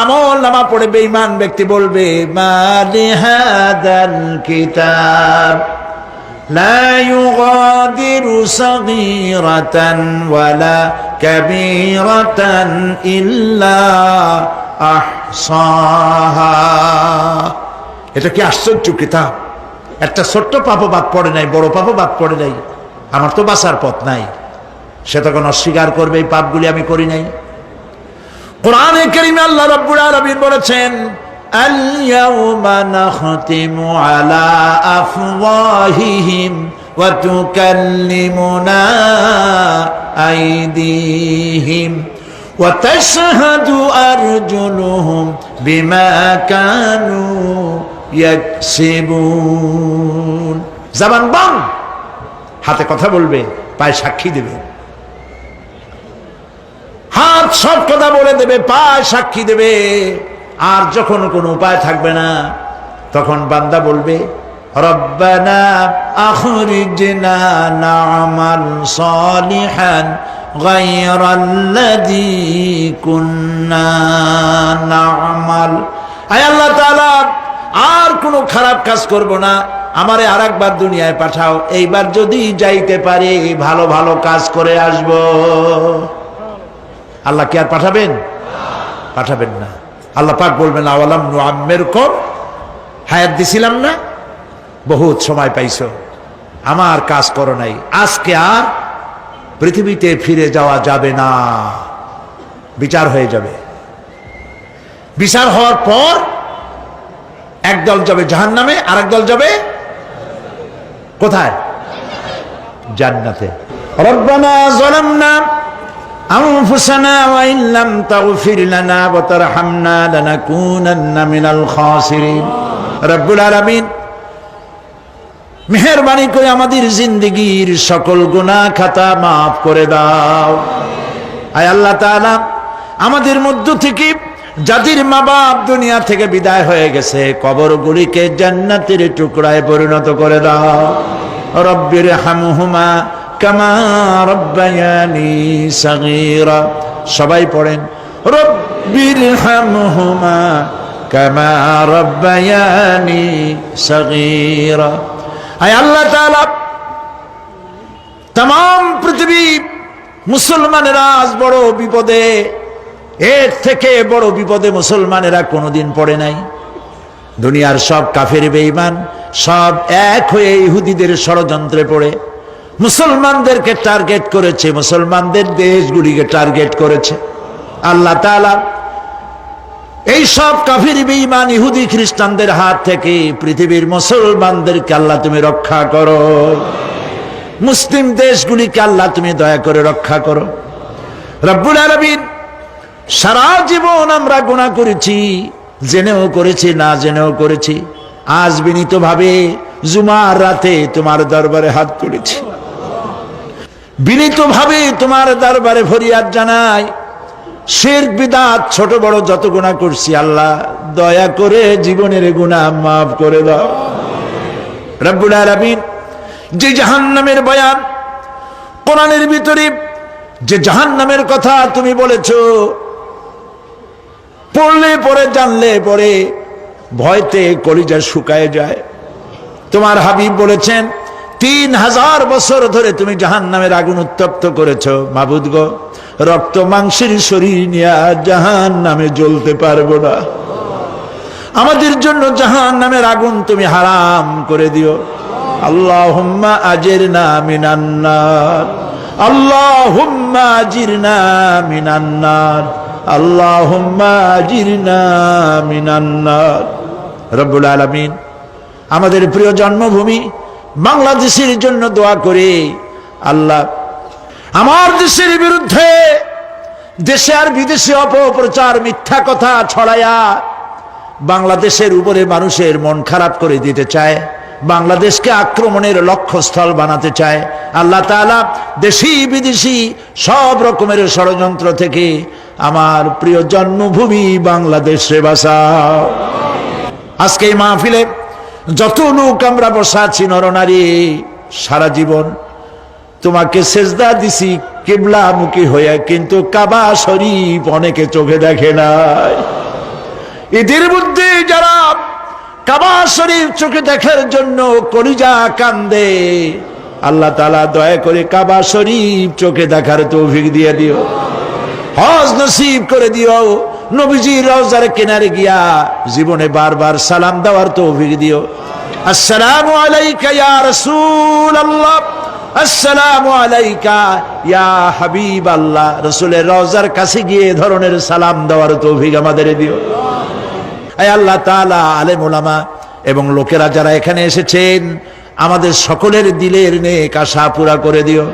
আমলনামা পড়ে বেঈমান ব্যক্তি বলবে, মা লিহাদাল কিতাব লা ইউগাদিরু সাগীরাতান ওয়ালা কাবীরাতান ইল্লা আহসাহা। এটা কি আশ্চর্য কিতাব! একটা ছোট্ট পাপও বাদ পড়ে নাই, বড় পাপও বাদ পড়ে নাই। আমার তো বাঁচার পথ নাই। সে তখন অস্বীকার করবে, এই পাপগুলি আমি করি নাই। কোরআনে কারীমে আল্লাহ রাব্বুল আলামিন বলেছেন, আল ইয়াউমা নাখতিমু আলা আফওয়াহিহিম ওয়া তুকাল্লিমুনা আইদিহিম ওয়া তাশহাদু আরজুলুহুম বিমা কানু ইয়াকসিবুন। জবান বন্ধ, হাতে কথা বলবে, পায়ে সাক্ষী দেবে। হাত সব কথা বলে দেবে, পায়ে সাক্ষী দেবে। আর যখন কোনো উপায় থাকবে না, তখন বান্দা বলবে, রব্বানা আখরিজনা না'মাল সালিহান গায়রাল্লাযী কুন্না না'মাল। আয় আল্লাহ তাআলা, আর কোনো খারাপ কাজ করব না, আমারে আরেকবার দুনিয়ায় পাঠাও। এইবার যদি যাইতে পারি ভালো ভালো কাজ করে আসব। আল্লাহ কি আর পাঠাবেন? পাঠাবেন না। আল্লাহ পাক বলবেন, আওয়ালাম নুআম্মিরকুম, হায়াত দিছিলাম না, বহুত সময় পাইছো, আমার কাজ করো নাই, আজকে আর পৃথিবীতে ফিরে যাওয়া যাবে না। বিচার হয়ে যাবে। বিচার হওয়ার পর একদল যাবে জাহান্নামে, আর একদল যাবে কোথায়? জান্নাতে। রব্বানা যালামনা আনফুসানা ওয়া ইন লাম তাগফির লানা ওয়া তারহামনা লানাকুনান্না মিনাল খাসিরিন। রব্বুল আলামিন, মেহেরবানি করে আমাদের জিন্দেগীর সকল গুনাহ খাতা মাফ করে দাও। আয় আল্লাহ তাআলা, আমাদের মধ্য থেকে যাদের মা বাপ দুনিয়া থেকে বিদায় হয়ে গেছে, কবরগুলিকে জান্নাতের টুকরায় পরিণত করে দাও। রব্বির হামহুমা কামা রব্বায়ানি সাগীরা। সবাই পড়েন, রব্বির হামহুমা কামা রব্বায়ানি সাগীরা। আয় আল্লাহ তাআলা, तमाम পৃথিবী মুসলমানেরা আজ বড় বিপদে, এর থেকে বড় বিপদে মুসলমানেরা কোনোদিন পড়ে নাই। দুনিয়ার সব কাফের বেঈমান সব এক হয়ে ইহুদিদের ষড়যন্ত্রে পড়ে মুসলমানদেরকে টার্গেট করেছে, মুসলমানদের দেশগুলিকে টার্গেট করেছে। আল্লাহ তাআলা এই সব কাফির বেঈমান ইহুদি খ্রিস্টানদের হাত থেকে পৃথিবীর মুসলমানদেরকে আল্লাহ তুমি রক্ষা করো। মুসলিম দেশগুলিকে আল্লাহ তুমি দয়া করে রক্ষা করো। রব্বুল আলামিন, সারা জীবন আমরা গুনাহ করেছি, জেনেও করেছি, না জেনেও করেছি। আজ বিনীতভাবে জুমার রাতে তোমার দরবারে হাত তুলেছি, বিনীতভাবে তোমার দরবারে ফরিয়াদ জানাই। শিরক বিদআত ছোট বড় যত গুনাহ করছি, আল্লাহ দয়া করে জীবনের গুনাহ মাফ করে দাও। রব্বুল আলামিন, যে জাহান্নামের বয়ান কোরআনের ভিতরে, যে জাহান্নামের কথা তুমি বলেছো, পড়লে পরে জানলে পরে ভয়তে কলিজা শুকায় যায়। তোমার হাবিব বলেছেন 3000 বছর ধরে তুমি জাহান্নামের আগুন উত্তপ্ত করেছো। মাবুদ গো, রক্ত মাংসের শরীর নিয়ে জাহান্নামে জ্বলতে পারবো না। আমাদের জন্য জাহান্নামের আগুন তুমি হারাম করে দিও। আল্লাহুম্মা আজিরনা মিনান নার, আল্লাহুম্মা আজিরনা মিনান নার, আল্লাহুম্মা আজিরনা মিনান নার। রব্বুল আলামিন আমাদের প্রিয় জন্মভূমি বাংলাদেশের জন্য দোয়া করে, আল্লাহ আমার দেশের বিরুদ্ধে দেশে আর বিদেশে অপপ্রচার মিথ্যা কথা ছড়ায়া বাংলাদেশের উপরে মানুষের মন খারাপ করে দিতে চায়, বাংলাদেশকে আক্রমণের লক্ষ্যস্থল বানাতে চায়। আল্লাহ তাআলা দেশি বিদেশি সব রকমের ষড়যন্ত্র থেকে আমার প্রিয় জন্মভূমি বাংলাদেশে বাঁচাও। আজকে এই মাহফিলে যত লোক আমরা বসা আছি নরনারী, সারা জীবন তোমাকে সেজদা দিছি কিবলামুখী হয়ে, কিন্তু কাবা শরীফ অনেকে চোখে দেখে নাই। এদের মধ্যে যারা কাবা শরীফ চোখে দেখার জন্য কলিজা কান্দে, আল্লাহ তাআলা দয়া করে কাবা শরীফ চোখে দেখার তৌফিক দিয়ে দিও, হজ নসিব করে দিও, নবীজির রওজার কিনারে গিয়া জীবনে বারবার সালাম দেওয়ার তৌফিক দিও। আসসালামু আলাইকা ইয়া রাসূলুল্লাহ, আসসালামু আলাইকা ইয়া হাবিবাল্লাহ। রাসূলের রওজার কাছে গিয়ে ধরনের সালাম দেওয়ার তৌফিক আমাদের দিও। আয় আল্লাহ তাআলা, আলেম ওলামা এবং লোকেরা যারা এখানে এসেছেন আমাদের সকলের দিলের নেক আশা পুরা করে দিও।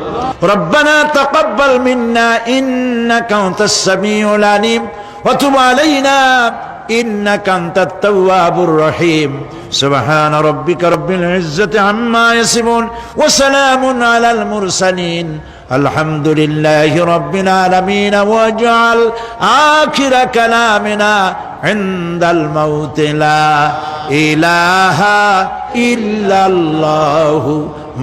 রব্বানা তাকাব্বাল মিন্না ইন্নাকা আনতাস সামিউল আলিম ওয়া তুব আলাইনা ইন্নাকা আনতাত তাওয়াবুর রহিম। সুবহান রাব্বিকা রাব্বিল ইজ্জাতি আম্মা ইয়াসিফুন ওয়া সালামুন আলাল মুরসালিন আলহামদুলিল্লাহি রাব্বিল আলামিন। ওয়াজআল আখিরা কালামিনা ইনদাল মাউত লা ইলাহা ইল্লাল্লাহু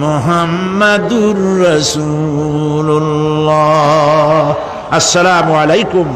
মুহাম্মাদুর রাসূলুল্লাহ। আসসালামু আলাইকুম